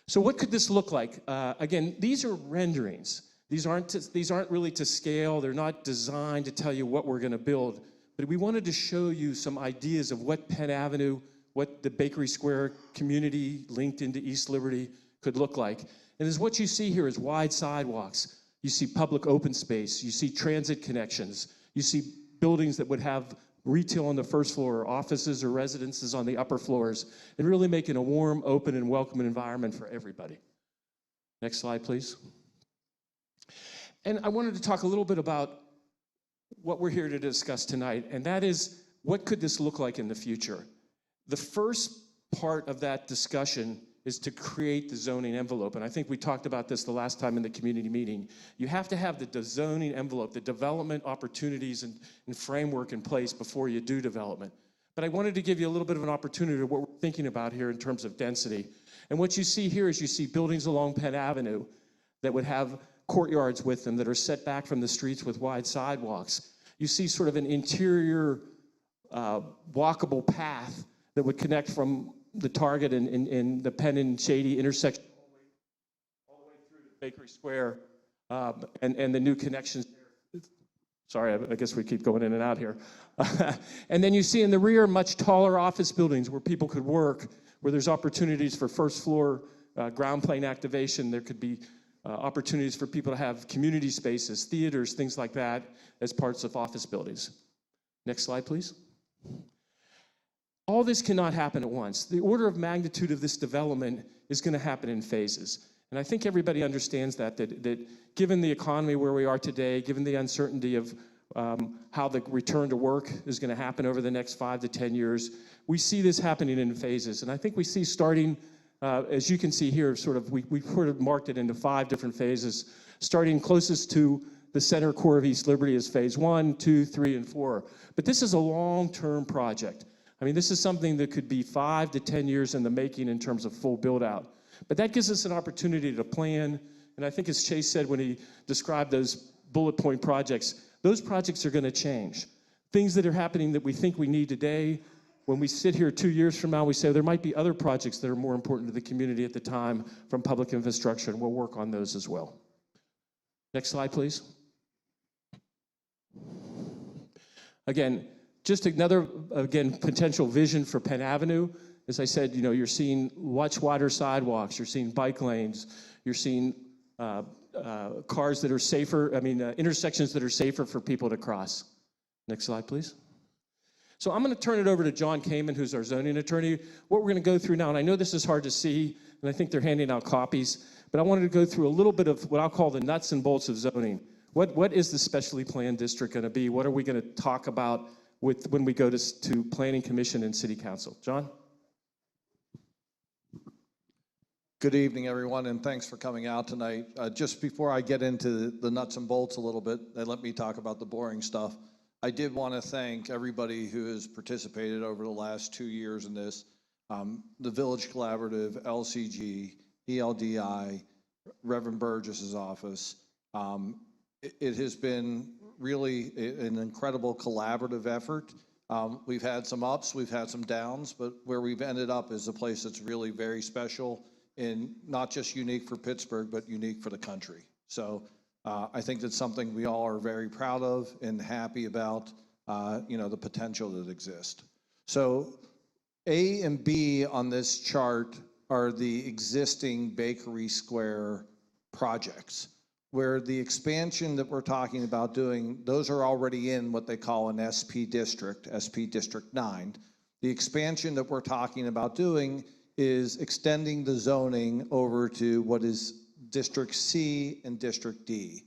So what could this look like? Again, these are renderings. These aren't really to scale. They're not designed to tell you what we're going to build. But we wanted to show you some ideas of what Penn Avenue, what the Bakery Square community linked into East Liberty could look like. And as what you see here is wide sidewalks. You see public open space. You see transit connections. You see buildings that would have retail on the first floor, offices or residences on the upper floors, and really making a warm, open, and welcoming environment for everybody. Next slide, please. And I wanted to talk a little bit about what we're here to discuss tonight, and that is, what could this look like in the future? The first part of that discussion is to create the zoning envelope, and I think we talked about this the last time in the community meeting. You have to have the zoning envelope, the development opportunities and framework in place before you do development. But I wanted to give you a little bit of an opportunity of what we're thinking about here in terms of density. And what you see here is you see buildings along Penn Avenue that would have courtyards with them that are set back from the streets with wide sidewalks. You see sort of an interior walkable path that would connect from the Target and the Penn and Shady intersection all the way through to Bakery Square and the new connections there. Sorry, I guess we keep going in and out here. And then you see in the rear much taller office buildings where people could work, where there's opportunities for first floor ground plane activation. There could be opportunities for people to have community spaces, theaters, things like that as parts of office buildings. Next slide, please. All this cannot happen at once. The order of magnitude of this development is going to happen in phases. And I think everybody understands that given the economy where we are today, given the uncertainty of how the return to work is going to happen over the next 5 to 10 years, we see this happening in phases. And I think we see starting, as you can see here, we sort of marked it into 5 different phases, starting closest to the center core of East Liberty is phase 1, 2, 3, and 4. But this is a long-term project. I mean, this is something that could be 5 to 10 years in the making in terms of full build-out. But that gives us an opportunity to plan, and I think as Chase said when he described those bullet point projects, those projects are going to change. Things that are happening that we think we need today, when we sit here 2 years from now, we say there might be other projects that are more important to the community at the time from public infrastructure, and we'll work on those as well. Next slide, please. Again, just another, potential vision for Penn Avenue. As I said, you're seeing much wider sidewalks, you're seeing bike lanes, you're seeing cars that are safer, intersections that are safer for people to cross. Next slide, please. So I'm going to turn it over to John Kamen, who's our zoning attorney. What we're going to go through now, and I know this is hard to see, and I think they're handing out copies, but I wanted to go through a little bit of what I'll call the nuts and bolts of zoning. What is the specially planned district going to be? What are we going to talk about when we go to Planning Commission and City Council? John? Good evening, everyone, and thanks for coming out tonight. Just before I get into the nuts and bolts a little bit, and let me talk about the boring stuff, I did want to thank everybody who has participated over the last 2 years in this. The Village Collaborative, LCG, ELDI, Reverend Burgess's office. It has been really an incredible collaborative effort. We've had some ups, we've had some downs, but where we've ended up is a place that's really very special and not just unique for Pittsburgh, but unique for the country. So I think that's something we all are very proud of and happy about, the potential that exists. So A and B on this chart are the existing Bakery Square projects, where the expansion that we're talking about doing, those are already in what they call an SP district, SP District 9. The expansion that we're talking about doing is extending the zoning over to what is District C and District D.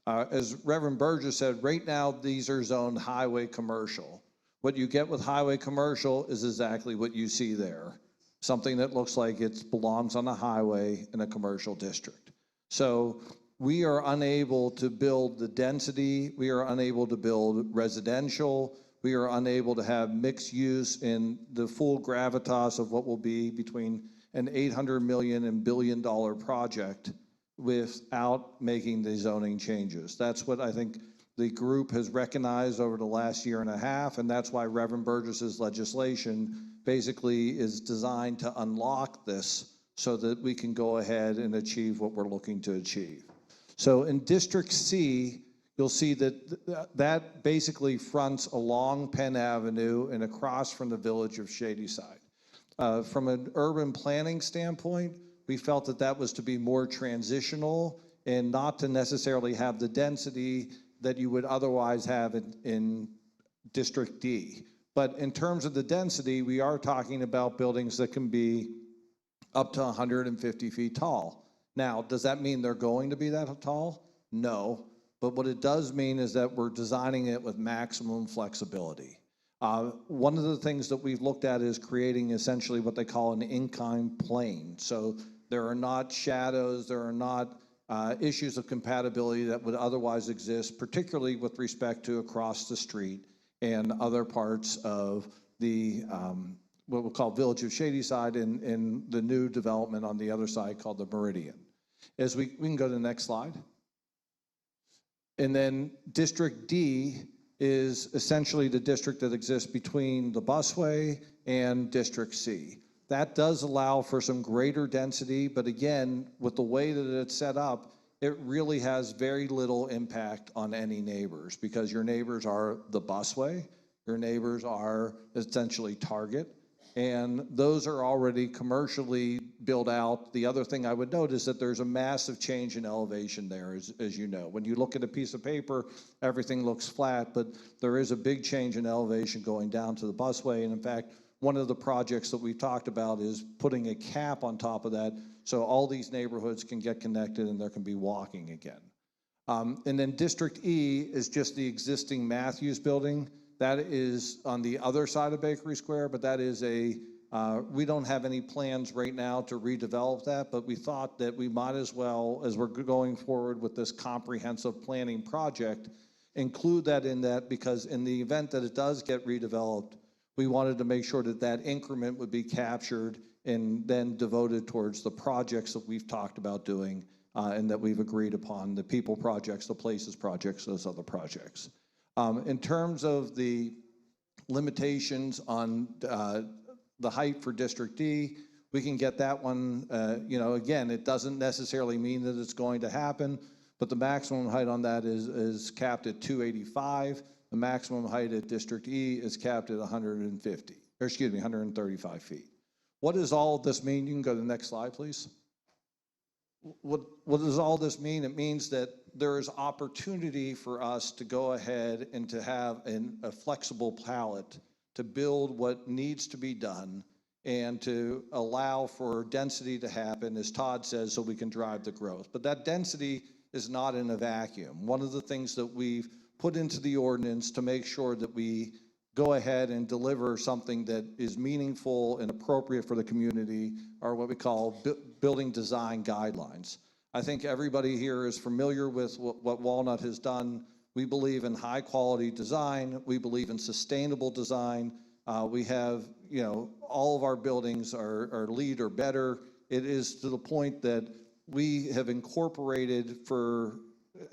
As Reverend Burgess said, right now these are zoned highway commercial. What you get with highway commercial is exactly what you see there. Something that looks like it belongs on a highway in a commercial district. So we are unable to build the density, we are unable to build residential, we are unable to have mixed use in the full gravitas of what will be between an $800 million and $1 billion project without making the zoning changes. That's what I think the group has recognized over the last year and a half, and that's why Reverend Burgess's legislation basically is designed to unlock this so that we can go ahead and achieve what we're looking to achieve. So in District C, you'll see that that basically fronts along Penn Avenue and across from the village of Shadyside. From an urban planning standpoint, we felt that that was to be more transitional and not to necessarily have the density that you would otherwise have in District D. But in terms of the density, we are talking about buildings that can be up to 150 feet tall. Now, does that mean they're going to be that tall? No. But what it does mean is that we're designing it with maximum flexibility. One of the things that we've looked at is creating essentially what they call an inclined plane. So there are not shadows, there are not issues of compatibility that would otherwise exist, particularly with respect to across the street and other parts of the what we'll call Village of Shadyside and the new development on the other side called the Meridian. As we can go to the next slide. And then District D is essentially the district that exists between the busway and District C. That does allow for some greater density, but again, with the way that it's set up, it really has very little impact on any neighbors because your neighbors are the busway, your neighbors are essentially Target, and those are already commercially built out. The other thing I would note is that there's a massive change in elevation there, as you know. When you look at a piece of paper, everything looks flat, but there is a big change in elevation going down to the busway, and in fact, one of the projects that we've talked about is putting a cap on top of that so all these neighborhoods can get connected and there can be walking again. And then District E is just the existing Matthews building. That is on the other side of Bakery Square, but that is we don't have any plans right now to redevelop that, but we thought that we might as well, as we're going forward with this comprehensive planning project, include that in that because in the event that it does get redeveloped, we wanted to make sure that that increment would be captured and then devoted towards the projects that we've talked about doing and that we've agreed upon, the people projects, the places projects, those other projects. In terms of the limitations on the height for District D, we can get that one, again, it doesn't necessarily mean that it's going to happen, but the maximum height on that is capped at 285. The maximum height at District E is capped at 135 feet. What does all of this mean? You can go to the next slide, please. What does all this mean? It means that there is opportunity for us to go ahead and to have a flexible palette to build what needs to be done and to allow for density to happen, as Todd says, so we can drive the growth. But that density is not in a vacuum. One of the things that we've put into the ordinance to make sure that we go ahead and deliver something that is meaningful and appropriate for the community are what we call building design guidelines. I think everybody here is familiar with what Walnut has done. We believe in high quality design. We believe in sustainable design. We have, all of our buildings are LEED or better. It is to the point that we have incorporated for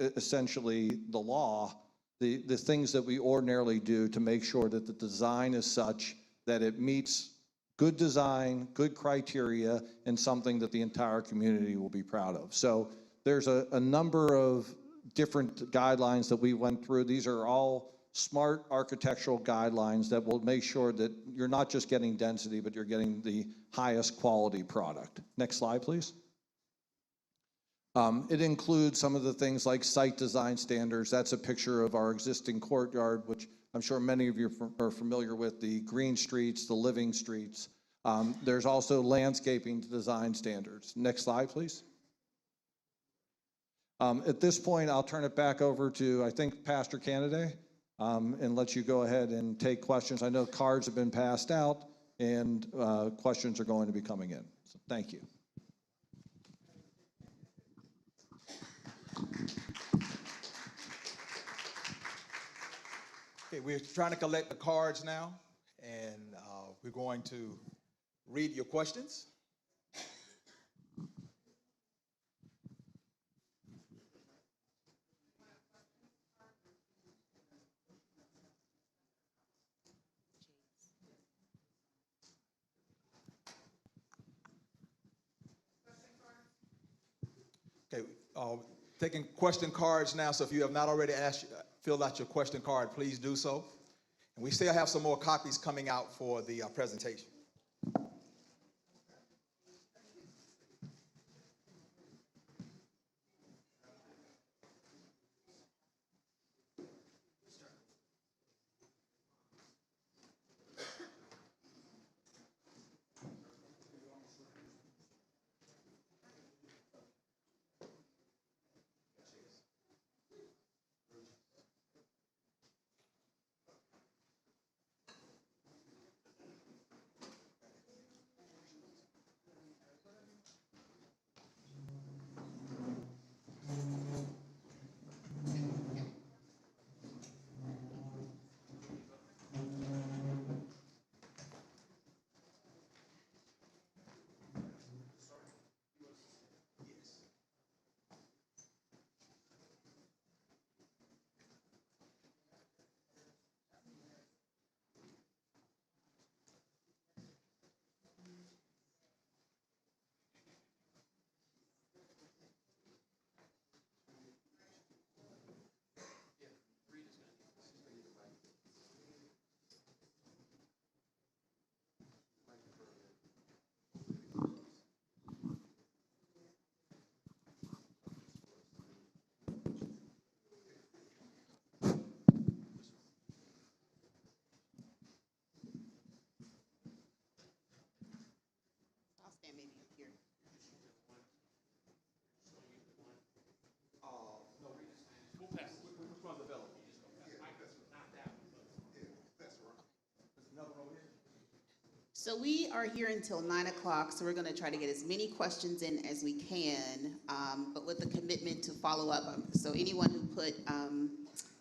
essentially the law the things that we ordinarily do to make sure that the design is such that it meets good design, good criteria, and something that the entire community will be proud of. So there's a number of different guidelines that we went through. These are all smart architectural guidelines that will make sure that you're not just getting density, but you're getting the highest quality product. Next slide, please. It includes some of the things like site design standards. That's a picture of our existing courtyard, which I'm sure many of you are familiar with, the green streets, the living streets. There's also landscaping design standards. Next slide, please. At this point, I'll turn it back over to, I think, Pastor Canaday, and let you go ahead and take questions. I know cards have been passed out, and questions are going to be coming in. So thank you. Okay, we're trying to collect the cards now, and we're going to read your questions. Okay, taking question cards now, so if you have not already filled out your question card, please do so. And we still have some more copies coming out for the presentation. I'll stand maybe up here. So we are here until 9 o'clock, so we're going to try to get as many questions in as we can, but with the commitment to follow up. So anyone who put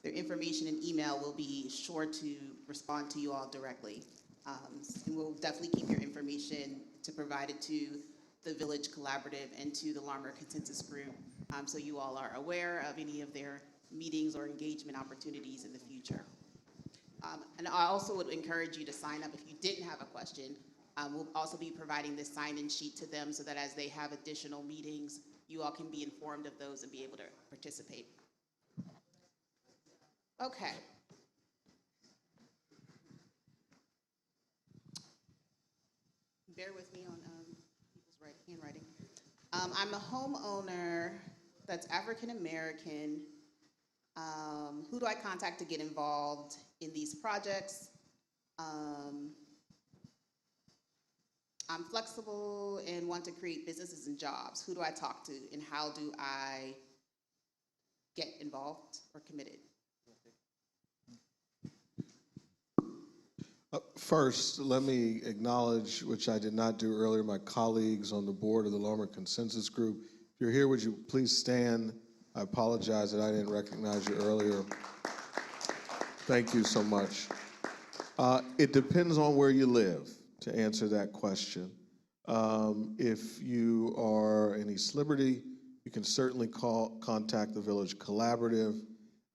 their information in email will be sure to respond to you all directly. And we'll definitely keep your information to provide it to the Village Collaborative and to the Larmer Consensus Group, so you all are aware of any of their meetings or engagement opportunities in the future. And I also would encourage you to sign up if you didn't have a question. We'll also be providing this sign-in sheet to them so that as they have additional meetings, you all can be informed of those and be able to participate. Okay. Bear with me on people's handwriting. I'm a homeowner that's African American. Who do I contact to get involved in these projects? I'm flexible and want to create businesses and jobs. Who do I talk to, and how do I get involved or committed? First, let me acknowledge, which I did not do earlier, my colleagues on the board of the Larmer Consensus Group. If you're here, would you please stand? I apologize that I didn't recognize you earlier. Thank you so much. It depends on where you live, to answer that question. If you are in East Liberty, you can certainly contact the Village Collaborative.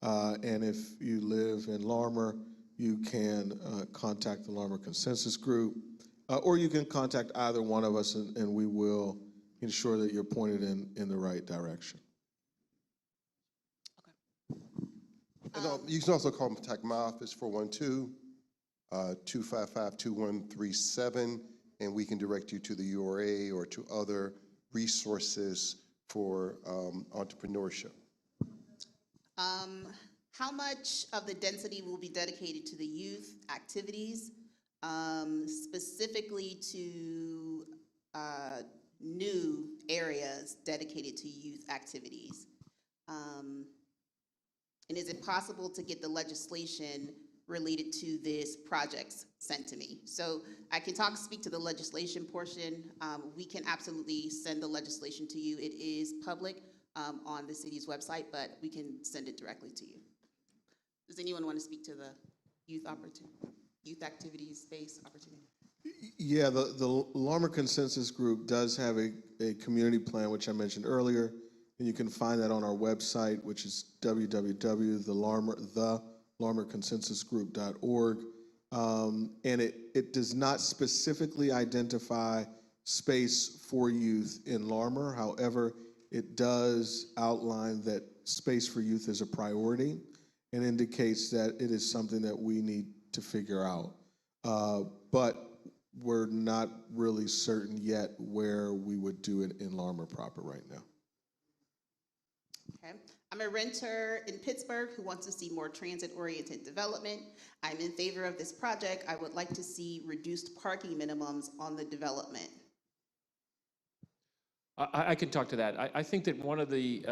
And if you live in Larmer, you can contact the Larmer Consensus Group. Or you can contact either one of us, and we will ensure that you're pointed in the right direction. You can also contact my office, 412-255-2137, and we can direct you to the URA or to other resources for entrepreneurship. How much of the density will be dedicated to the youth activities, specifically to new areas dedicated to youth activities? And is it possible to get the legislation related to this project sent to me? So I can speak to the legislation portion. We can absolutely send the legislation to you. It is public on the city's website, but we can send it directly to you. Does anyone want to speak to the youth activities space opportunity? Yeah, the Larmer Consensus Group does have a community plan, which I mentioned earlier, and you can find that on our website, which is www.thelarmerconsensusgroup.org. And it does not specifically identify space for youth in Larmer. However, it does outline that space for youth is a priority and indicates that it is something that we need to figure out. But we're not really certain yet where we would do it in Larmer proper right now. Okay. I'm a renter in Pittsburgh who wants to see more transit-oriented development. I'm in favor of this project. I would like to see reduced parking minimums on the development. I can talk to that. I think that one of the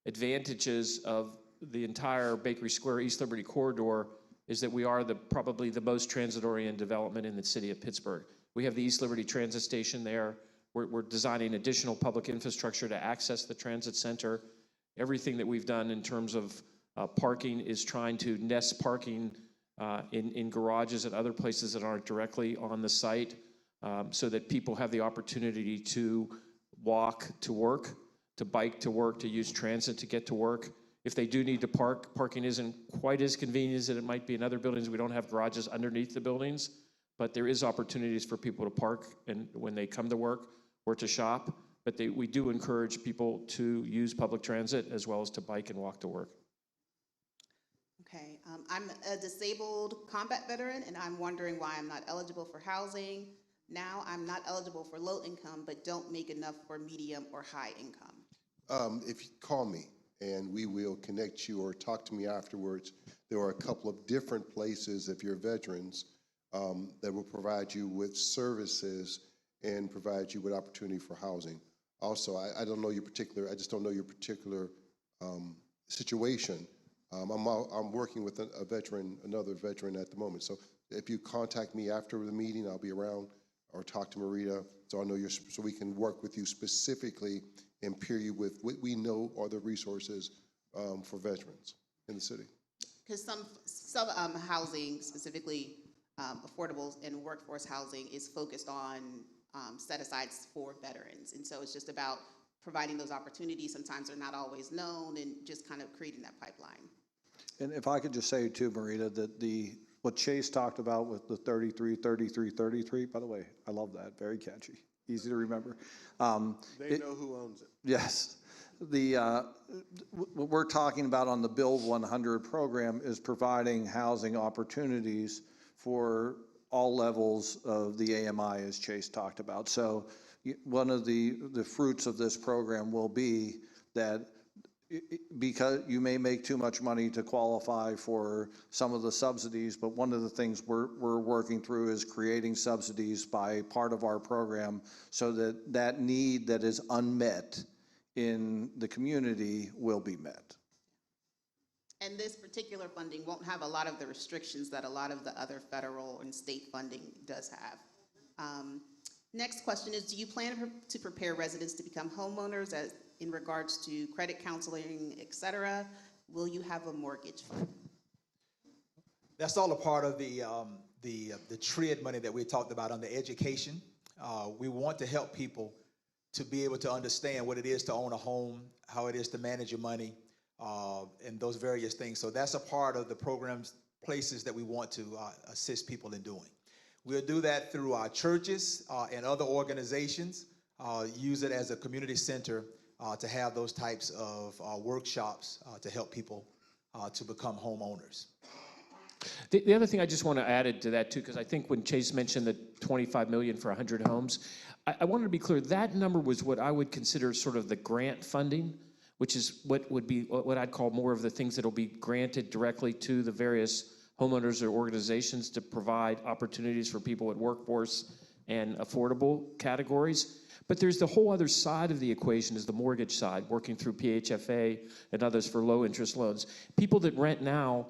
advantages of the entire Bakery Square East Liberty corridor is that we are probably the most transit-oriented development in the city of Pittsburgh. We have the East Liberty Transit Station there. We're designing additional public infrastructure to access the transit center. Everything that we've done in terms of parking is trying to nest parking in garages and other places that aren't directly on the site, so that people have the opportunity to walk to work, to bike to work, to use transit to get to work. If they do need to park, parking isn't quite as convenient as it might be in other buildings. We don't have garages underneath the buildings, but there is opportunities for people to park and when they come to work or to shop. But we do encourage people to use public transit as well as to bike and walk to work. Okay, I'm a disabled combat veteran, and I'm wondering why I'm not eligible for housing. Now I'm not eligible for low income, but don't make enough for medium or high income. If you call me, and we will connect you or talk to me afterwards. There are a couple of different places, if you're veterans, that will provide you with services and provide you with opportunity for housing. Also, I don't know your particular, I just don't know your particular situation. I'm working with a veteran, another veteran at the moment. So if you contact me after the meeting, I'll be around, or talk to Marita, so I know so we can work with you specifically and pair you with what we know are the resources for veterans in the city. Because some housing, specifically affordable and workforce housing, is focused on set-asides for veterans. And so it's just about providing those opportunities. Sometimes they're not always known, and just kind of creating that pipeline. And if I could just say too, Marita, that what Chase talked about with the 33, 33, 33, by the way, I love that, very catchy, easy to remember. They know who owns it. Yes. What we're talking about on the Build 100 program is providing housing opportunities for all levels of the AMI, as Chase talked about. So one of the fruits of this program will be that because you may make too much money to qualify for some of the subsidies, but one of the things we're working through is creating subsidies by part of our program so that that need that is unmet in the community will be met. And this particular funding won't have a lot of the restrictions that a lot of the other federal and state funding does have. Next question is, do you plan to prepare residents to become homeowners in regards to credit counseling, et cetera? Will you have a mortgage fund? That's all a part of the TRID money that we talked about on the education. We want to help people to be able to understand what it is to own a home, how it is to manage your money, and those various things. So that's a part of the program's places that we want to assist people in doing. We'll do that through our churches and other organizations, use it as a community center to have those types of workshops to help people to become homeowners. The other thing I just want to add to that too, because I think when Chase mentioned the 25 million for 100 homes, I wanted to be clear, that number was what I would consider sort of the grant funding, which is what would be what I'd call more of the things that will be granted directly to the various homeowners or organizations to provide opportunities for people in workforce and affordable categories. But there's the whole other side of the equation is the mortgage side, working through PHFA and others for low interest loans. People that rent now,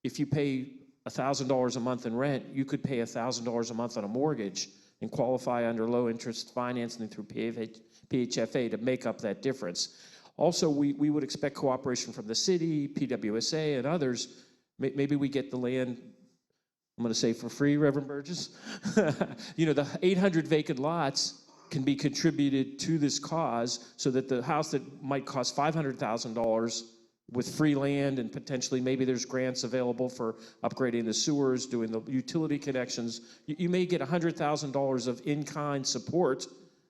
if you pay $1,000 a month in rent, you could pay $1,000 a month on a mortgage and qualify under low interest financing through PHFA to make up that difference. Also, we would expect cooperation from the city, PWSA, and others. Maybe we get the land, I'm going to say for free, Reverend Burgess. You know, the 800 vacant lots can be contributed to this cause so that the house that might cost $500,000 with free land and potentially maybe there's grants available for upgrading the sewers, doing the utility connections, you may get $100,000 of in-kind support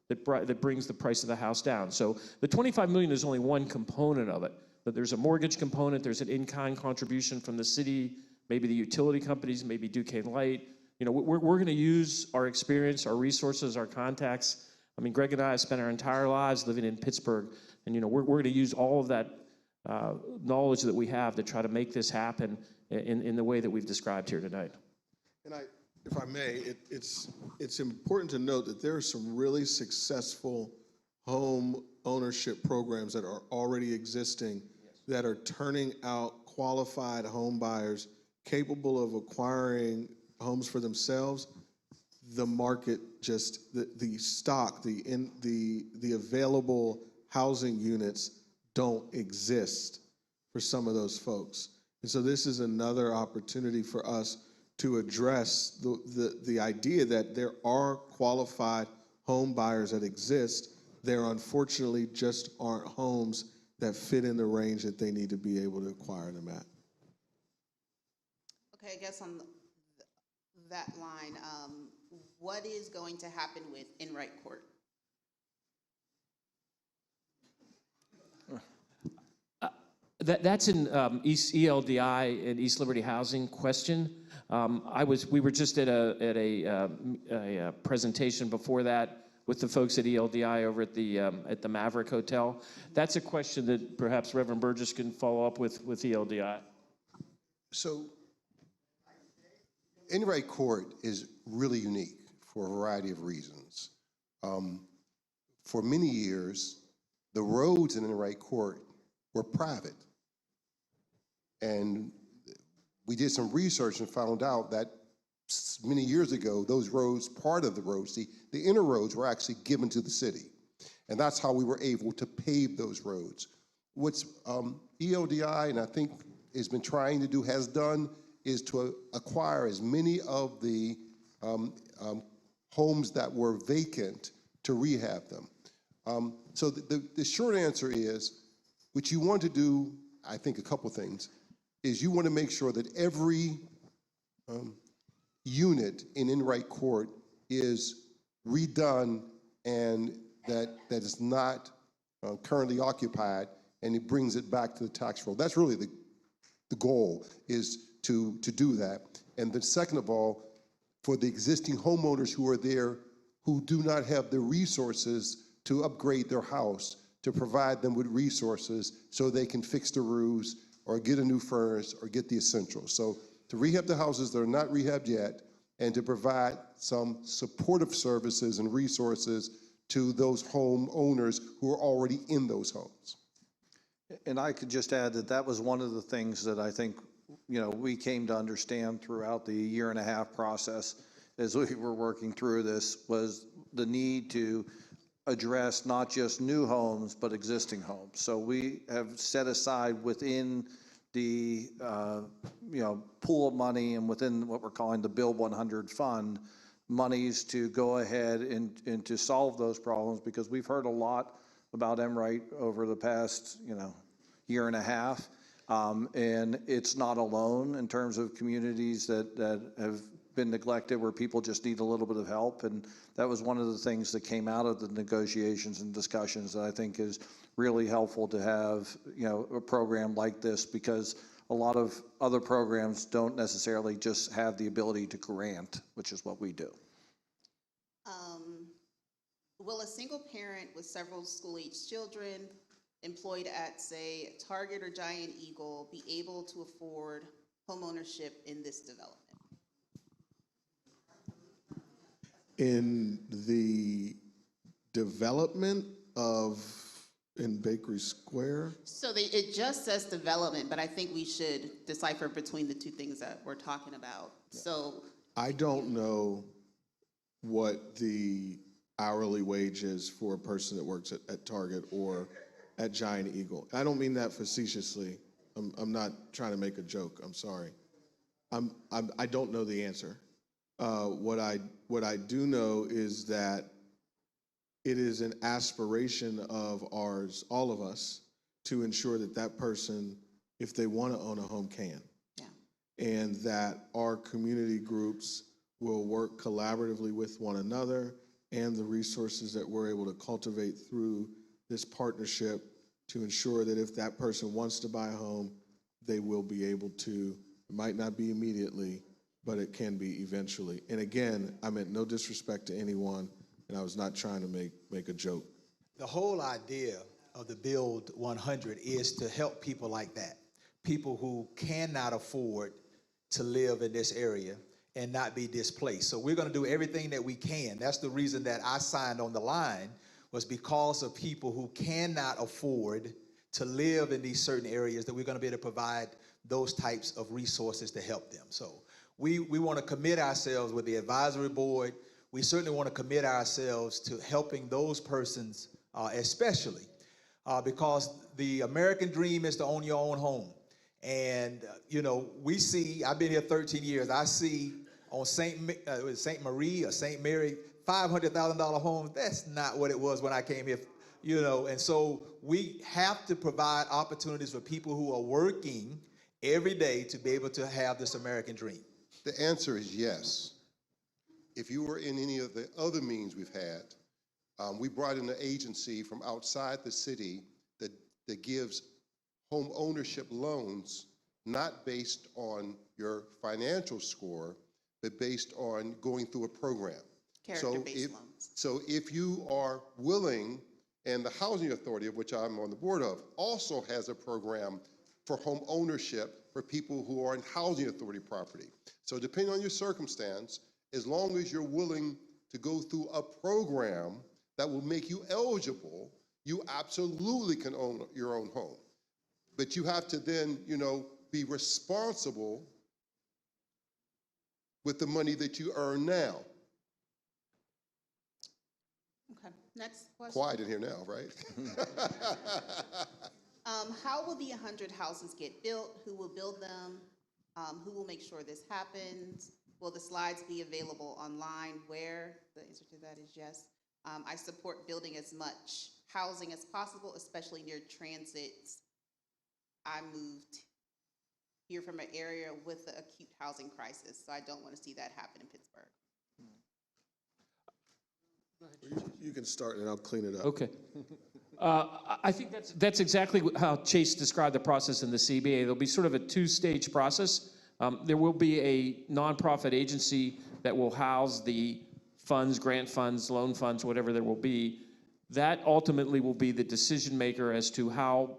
that brings the price of the house down. So the 25 million is only one component of it. But there's a mortgage component, there's an in-kind contribution from the city, maybe the utility companies, maybe Duquesne Light. You know, we're going to use our experience, our resources, our contacts. I mean, Greg and I have spent our entire lives living in Pittsburgh, and you know, we're going to use all of that knowledge that we have to try to make this happen in the way that we've described here tonight. And if I may, it's important to note that there are some really successful home ownership programs that are already existing that are turning out qualified home buyers capable of acquiring homes for themselves. The market just, the stock, the available housing units don't exist for some of those folks. And so this is another opportunity for us to address the idea that there are qualified home buyers that exist. There unfortunately just aren't homes that fit in the range that they need to be able to acquire them at. Okay, I guess on that line, what is going to happen with Enright Court? That's an East ELDI and East Liberty Housing question. We were just at a presentation before that with the folks at ELDI over at the Maverick Hotel. That's a question that perhaps Reverend Burgess can follow up with ELDI. So, Enright Court is really unique for a variety of reasons. For many years, the roads in Enright Court were private. And we did some research and found out that many years ago, those roads, part of the roads, the inner roads were actually given to the city. And that's how we were able to pave those roads. What's ELDI, and I think has been trying to do, has done, is to acquire as many of the homes that were vacant to rehab them. So the short answer is, what you want to do, I think a couple things, is you want to make sure that every unit in Enright Court is redone and that is not currently occupied, and it brings it back to the tax roll. That's really the goal, is to do that. And then second of all, for the existing homeowners who are there who do not have the resources to upgrade their house, to provide them with resources so they can fix the roofs or get a new furnace or get the essentials. So to rehab the houses that are not rehabbed yet, and to provide some supportive services and resources to those homeowners who are already in those homes. And I could just add that was one of the things that I think, you know, we came to understand throughout the year-and-a-half process as we were working through this, was the need to address not just new homes, but existing homes. So we have set aside within the pool of money and within what we're calling the Bill 100 fund, monies to go ahead and to solve those problems, because we've heard a lot about Enright over the past year and a half, and it's not alone in terms of communities that have been neglected, where people just need a little bit of help. And that was one of the things that came out of the negotiations and discussions that I think is really helpful to have, a program like this, because a lot of other programs don't necessarily just have the ability to grant, which is what we do. Will a single parent with several school-age children employed at, say, Target or Giant Eagle be able to afford homeownership in this development? In the development in Bakery Square, So it just says development, but I think we should decipher between the two things that we're talking about. So I don't know what the hourly wage is for a person that works at Target or at Giant Eagle. I don't mean that facetiously. I'm not trying to make a joke. I'm sorry. I don't know the answer. What I do know is that it is an aspiration of ours, all of us, to ensure that that person, if they want to own a home, can. Yeah. And that our community groups will work collaboratively with one another and the resources that we're able to cultivate through this partnership to ensure that if that person wants to buy a home, they will be able to. It might not be immediately, but it can be eventually. And again, I meant no disrespect to anyone, and I was not trying to make a joke. The whole idea of the Build 100 is to help people like that, people who cannot afford to live in this area and not be displaced. So we're going to do everything that we can. That's the reason that I signed on the line, was because of people who cannot afford to live in these certain areas, that we're going to be able to provide those types of resources to help them. So we want to commit ourselves with the advisory board. We certainly want to commit ourselves to helping those persons especially because the American dream is to own your own home. And, we see, I've been here 13 years, I see on St. Marie or St. Mary, $500,000 homes. That's not what it was when I came here, and so we have to provide opportunities for people who are working every day to be able to have this American dream. The answer is yes. If you were in any of the other means we've had, we brought in an agency from outside the city that gives home ownership loans, not based on your financial score, but based on going through a program. Character-based loans. So if you are willing, and the Housing Authority, of which I'm on the board of, also has a program for home ownership for people who are in Housing Authority property. So depending on your circumstance, as long as you're willing to go through a program that will make you eligible, you absolutely can own your own home. But you have to then, be responsible with the money that you earn now. Okay, next question. Quiet in here now, right? How will the 100 houses get built? Who will build them? Who will make sure this happens? Will the slides be available online? Where? The answer to that is yes. I support building as much housing as possible, especially near transits. I moved here from an area with an acute housing crisis, so I don't want to see that happen in Pittsburgh. You can start and I'll clean it up. Okay. I think that's exactly how Chase described the process in the CBA. There'll be sort of a two-stage process. There will be a nonprofit agency that will house the funds, grant funds, loan funds, whatever there will be. That ultimately will be the decision maker as to how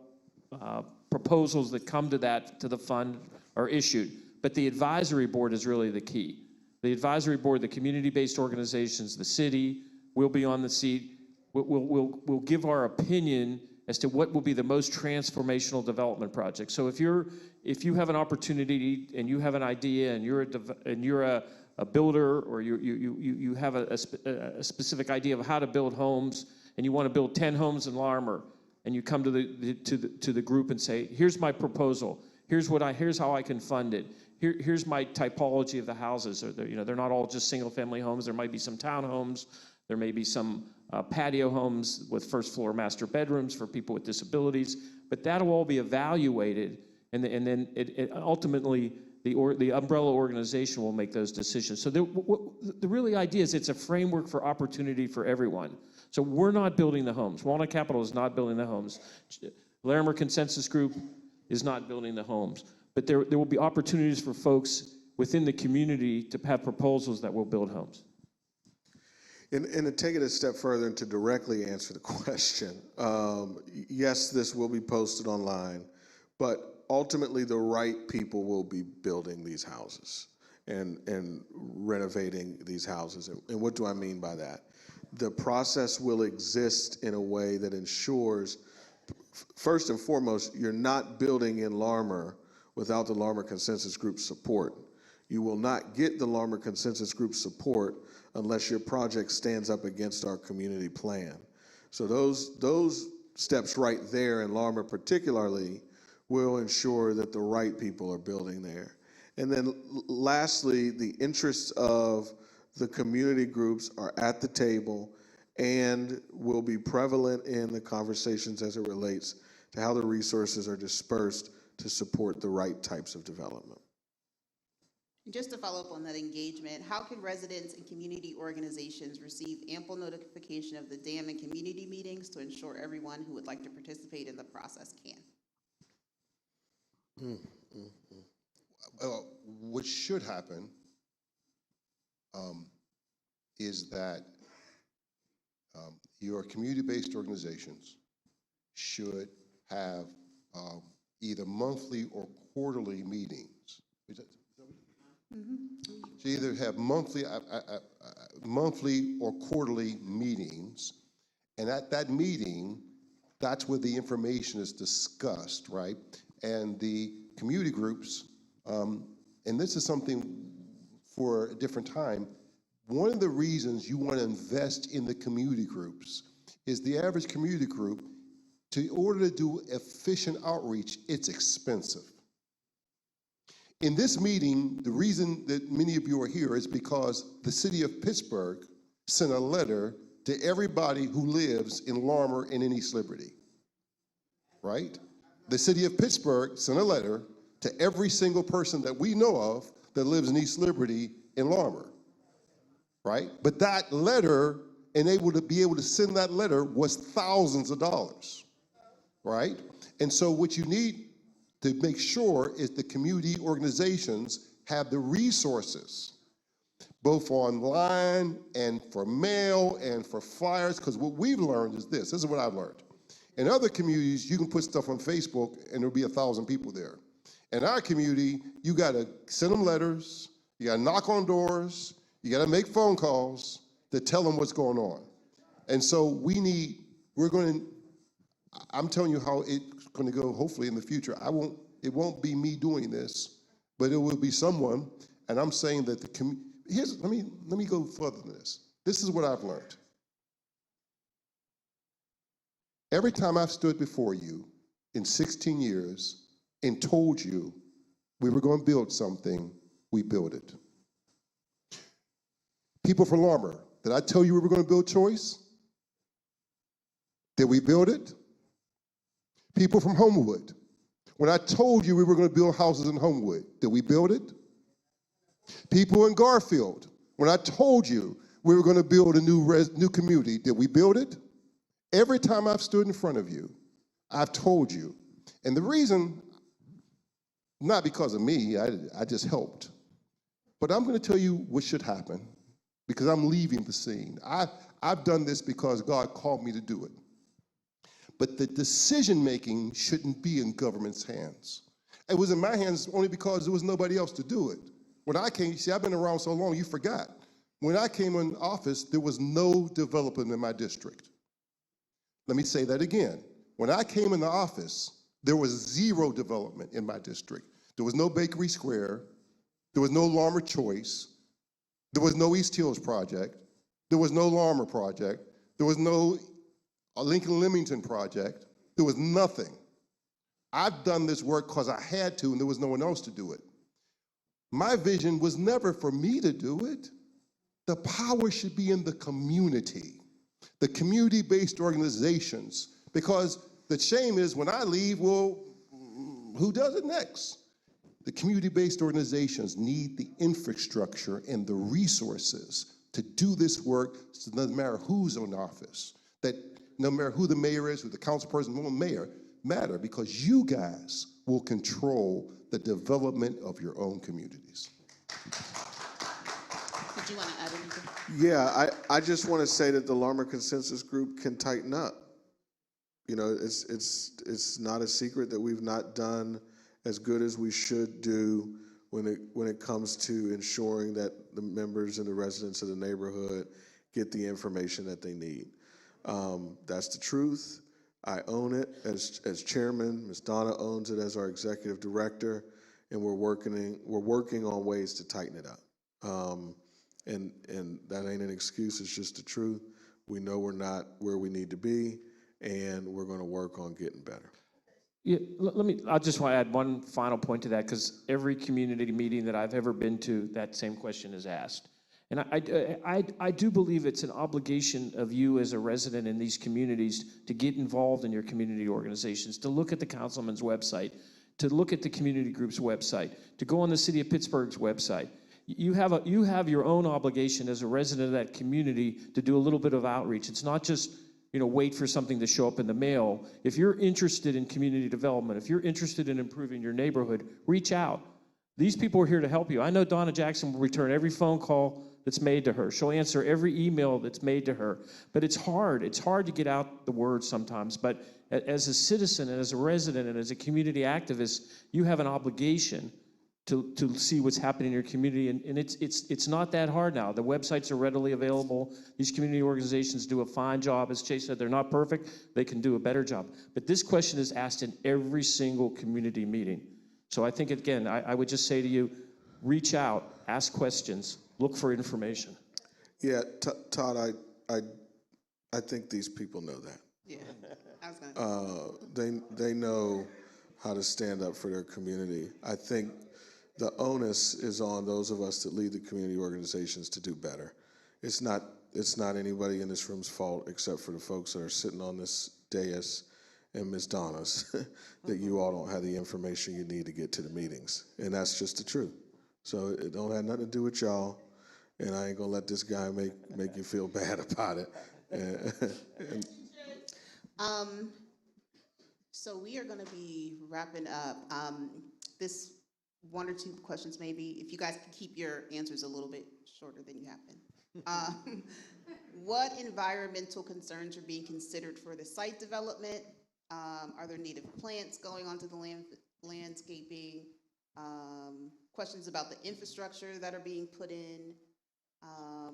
proposals that come to the fund are issued. But the advisory board is really the key. The advisory board, the community-based organizations, the city will be on the seat. We'll give our opinion as to what will be the most transformational development project. So if you have an opportunity and you have an idea and you're a builder, or you have a specific idea of how to build homes, and you want to build 10 homes in Larimer, and you come to the group and say, here's my proposal, here's how I can fund it, here's my typology of the houses. They're not all just single family homes. There might be some townhomes, there may be some patio homes with first floor master bedrooms for people with disabilities, but that'll all be evaluated, and then it ultimately the umbrella organization will make those decisions. So the really idea is it's a framework for opportunity for everyone. So we're not building the homes. Walnut Capital is not building the homes. Larimer Consensus Group is not building the homes. but there will be opportunities for folks within the community to have proposals that will build homes. And to take it a step further and to directly answer the question, yes, this will be posted online, but ultimately the right people will be building these houses and renovating these houses. And what do I mean by that? The process will exist in a way that ensures, first and foremost, you're not building in Larmer without the Larmer Consensus Group support. You will not get the Larmer Consensus Group support unless your project stands up against our community plan. So those steps right there in Larmer particularly will ensure that the right people are building there. And then lastly, the interests of the community groups are at the table and will be prevalent in the conversations as it relates to how the resources are dispersed to support the right types of development. Just to follow up on that engagement, how can residents and community organizations receive ample notification of the dam and community meetings to ensure everyone who would like to participate in the process can? What should happen is that your community-based organizations should have either monthly or quarterly meetings. So either have monthly or quarterly meetings, and at that meeting, that's where the information is discussed, right? And the community groups, and this is something for a different time, one of the reasons you want to invest in the community groups is the average community group, in order to do efficient outreach, it's expensive. In this meeting, the reason that many of you are here is because the city of Pittsburgh sent a letter to everybody who lives in Larmer and in East Liberty, right? The city of Pittsburgh sent a letter to every single person that we know of that lives in East Liberty in Larmer, right? But that letter, and able to be able to send that letter, was thousands of dollars, right? And so what you need to make sure is the community organizations have the resources, both online and for mail and for flyers, because what we've learned is this is what I've learned. In other communities, you can put stuff on Facebook and there'll be 1,000 people there. In our community, you gotta send them letters, you gotta knock on doors, you gotta make phone calls to tell them what's going on. And so I'm telling you how it's gonna go hopefully in the future. It won't be me doing this, but it will be someone, and I'm saying that let me go further than this. This is what I've learned. Every time I've stood before you in 16 years and told you we were going to build something, we built it. People from Larmer, did I tell you we were going to build Choice? Did we build it? People from Homewood, when I told you we were going to build houses in Homewood, did we build it? People in Garfield, when I told you we were going to build a new community, did we build it? Every time I've stood in front of you, I've told you. And the reason, not because of me, I just helped. But I'm going to tell you what should happen because I'm leaving the scene. I've done this because God called me to do it. But the decision-making shouldn't be in government's hands. It was in my hands only because there was nobody else to do it. When I came, see, I've been around so long, you forgot. When I came in office, there was no development in my district. Let me say that again. When I came in the office, there was zero development in my district. There was no Bakery Square. There was no Larmer Choice. There was no East Hills project. There was no Larmer project. There was no Lincoln Leamington project. There was nothing. I've done this work because I had to and there was no one else to do it. My vision was never for me to do it. The power should be in the community, the community-based organizations, because the shame is when I leave, well, who does it next? The community-based organizations need the infrastructure and the resources to do this work, so it doesn't matter who's in office, that no matter who the mayor is, who the council person, who the mayor, matter, because you guys will control the development of your own communities. Did you want to add anything? Yeah, I just want to say that the Larmer Consensus Group can tighten up. You know, it's not a secret that we've not done as good as we should do when it comes to ensuring that the members and the residents of the neighborhood get the information that they need. That's the truth. I own it as chairman. Ms. Donna owns it as our executive director, and we're working on ways to tighten it up. And that ain't an excuse. It's just the truth. We know we're not where we need to be, and we're going to work on getting better. Yeah, I just want to add one final point to that, because every community meeting that I've ever been to, that same question is asked. And I do believe it's an obligation of you as a resident in these communities to get involved in your community organizations, to look at the councilman's website, to look at the community group's website, to go on the city of Pittsburgh's website. You have your own obligation as a resident of that community to do a little bit of outreach. It's not just, wait for something to show up in the mail. If you're interested in community development, if you're interested in improving your neighborhood, reach out. These people are here to help you. I know Donna Jackson will return every phone call that's made to her. She'll answer every email that's made to her. But it's hard. It's hard to get out the word sometimes. But as a citizen and as a resident and as a community activist, you have an obligation to see what's happening in your community, and it's not that hard now. The websites are readily available. These community organizations do a fine job. As Chase said, they're not perfect. They can do a better job. But this question is asked in every single community meeting. So I think, again, I would just say to you, reach out, ask questions, look for information. Yeah, Todd, I think these people know that. Yeah, I was gonna. They know how to stand up for their community. I think the onus is on those of us that lead the community organizations to do better. It's not anybody in this room's fault except for the folks that are sitting on this dais and Ms. Donna's that you all don't have the information you need to get to the meetings. And that's just the truth. So it don't have nothing to do with y'all, and I ain't gonna let this guy make you feel bad about it. So we are gonna be wrapping up. This one or two questions maybe, if you guys can keep your answers a little bit shorter than you have been. What environmental concerns are being considered for the site development? Are there native plants going onto the landscaping? Questions about the infrastructure that are being put in?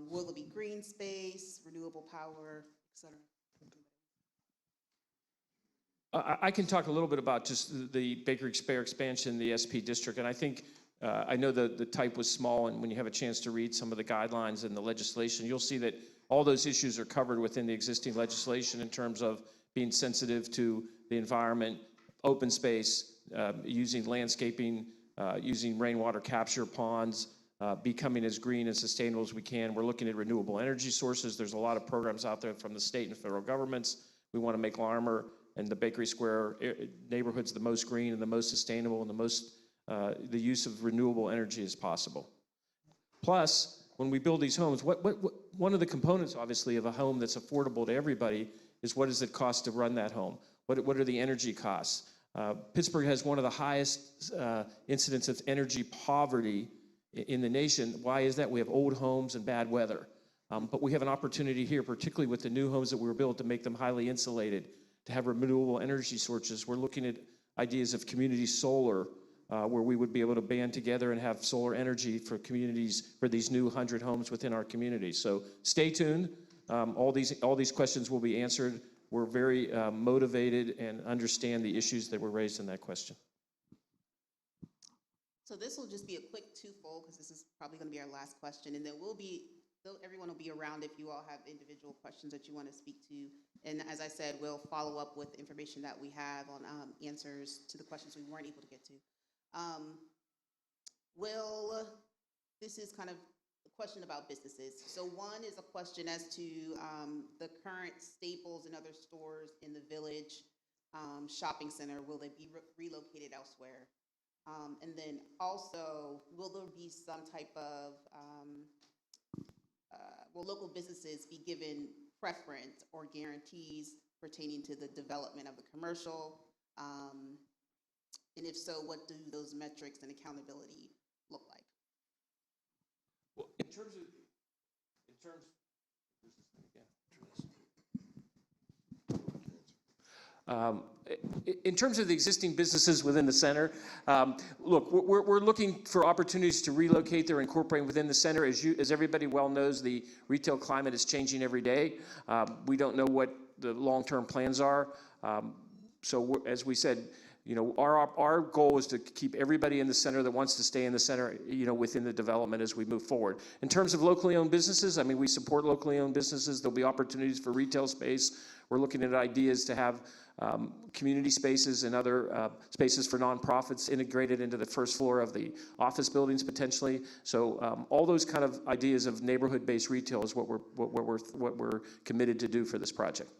Will there be green space, renewable power, et cetera? I can talk a little bit about just the Bakery Square expansion, the SP district, and I think, I know the type was small, and when you have a chance to read some of the guidelines and the legislation, you'll see that all those issues are covered within the existing legislation in terms of being sensitive to the environment, open space, using landscaping, using rainwater capture ponds, becoming as green and sustainable as we can. We're looking at renewable energy sources. There's a lot of programs out there from the state and federal governments. We want to make Larmer and the Bakery Square neighborhoods the most green and the most sustainable and the use of renewable energy as possible. Plus, when we build these homes, one of the components, obviously, of a home that's affordable to everybody is what does it cost to run that home? What are the energy costs? Pittsburgh has one of the highest incidents of energy poverty in the nation. Why is that? We have old homes and bad weather. But we have an opportunity here, particularly with the new homes that we were built, to make them highly insulated, to have renewable energy sources. We're looking at ideas of community solar, where we would be able to band together and have solar energy for communities, for these new 100 homes within our community. So stay tuned. All these questions will be answered. We're very motivated and understand the issues that were raised in that question. So this will just be a quick twofold, because this is probably going to be our last question, and then everyone will be around if you all have individual questions that you want to speak to. And as I said, we'll follow up with information that we have on answers to the questions we weren't able to get to. This is kind of a question about businesses. So one is a question as to the current Staples and other stores in the Village shopping center. Will they be relocated elsewhere? And then also, will there be some type of, will local businesses be given preference or guarantees pertaining to the development of the commercial And if so, what do those metrics and accountability look like? Well, in terms of the existing businesses within the center, look, we're looking for opportunities to relocate there, incorporate within the center. As everybody well knows, the retail climate is changing every day. We don't know what the long-term plans are. So as we said, you know, our goal is to keep everybody in the center that wants to stay in the center, you know, within the development as we move forward. In terms of locally owned businesses, I mean, we support locally owned businesses. There'll be opportunities for retail space. We're looking at ideas to have community spaces and other spaces for nonprofits integrated into the first floor of the office buildings potentially. So all those kind of ideas of neighborhood-based retail is what we're committed to do for this project.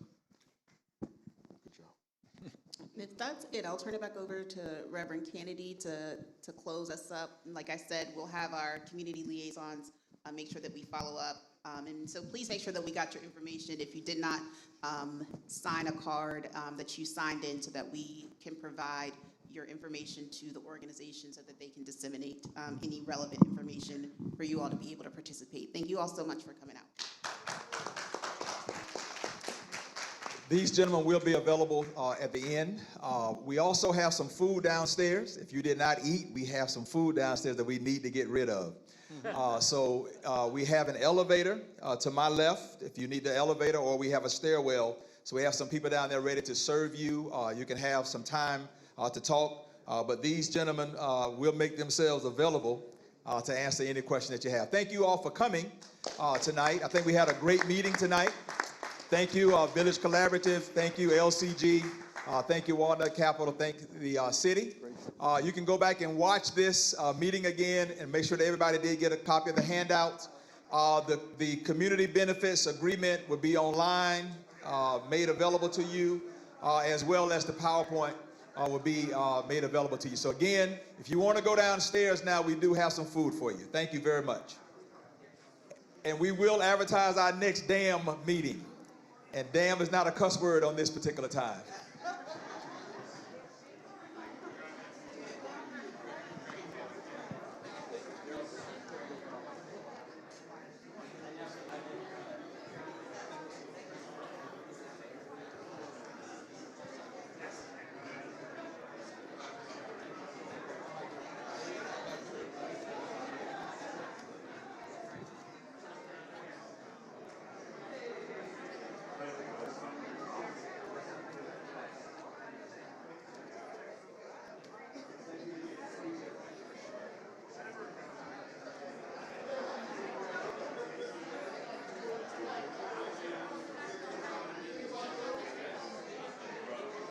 If that's it, I'll turn it back over to Reverend Kennedy to close us up. And like I said, we'll have our community liaisons make sure that we follow up. And so please make sure that we got your information. If you did not sign a card, that you signed in so that we can provide your information to the organization so that they can disseminate any relevant information for you all to be able to participate. Thank you all so much for coming out. These gentlemen will be available at the end. We also have some food downstairs. If you did not eat, we have some food downstairs that we need to get rid of. So we have an elevator to my left if you need the elevator, or we have a stairwell. So we have some people down there ready to serve you. You can have some time to talk. But these gentlemen will make themselves available to answer any question that you have. Thank you all for coming tonight. I think we had a great meeting tonight. Thank you, Village Collaborative. Thank you, LCG. Thank you, Walnut Capital. Thank the city. You can go back and watch this meeting again and make sure that everybody did get a copy of the handout. The community benefits agreement will be online, made available to you, as well as the PowerPoint will be made available to you. So again, if you want to go downstairs now, we do have some food for you. Thank you very much. And we will advertise our next DAM meeting. And damn is not a cuss word on this particular time.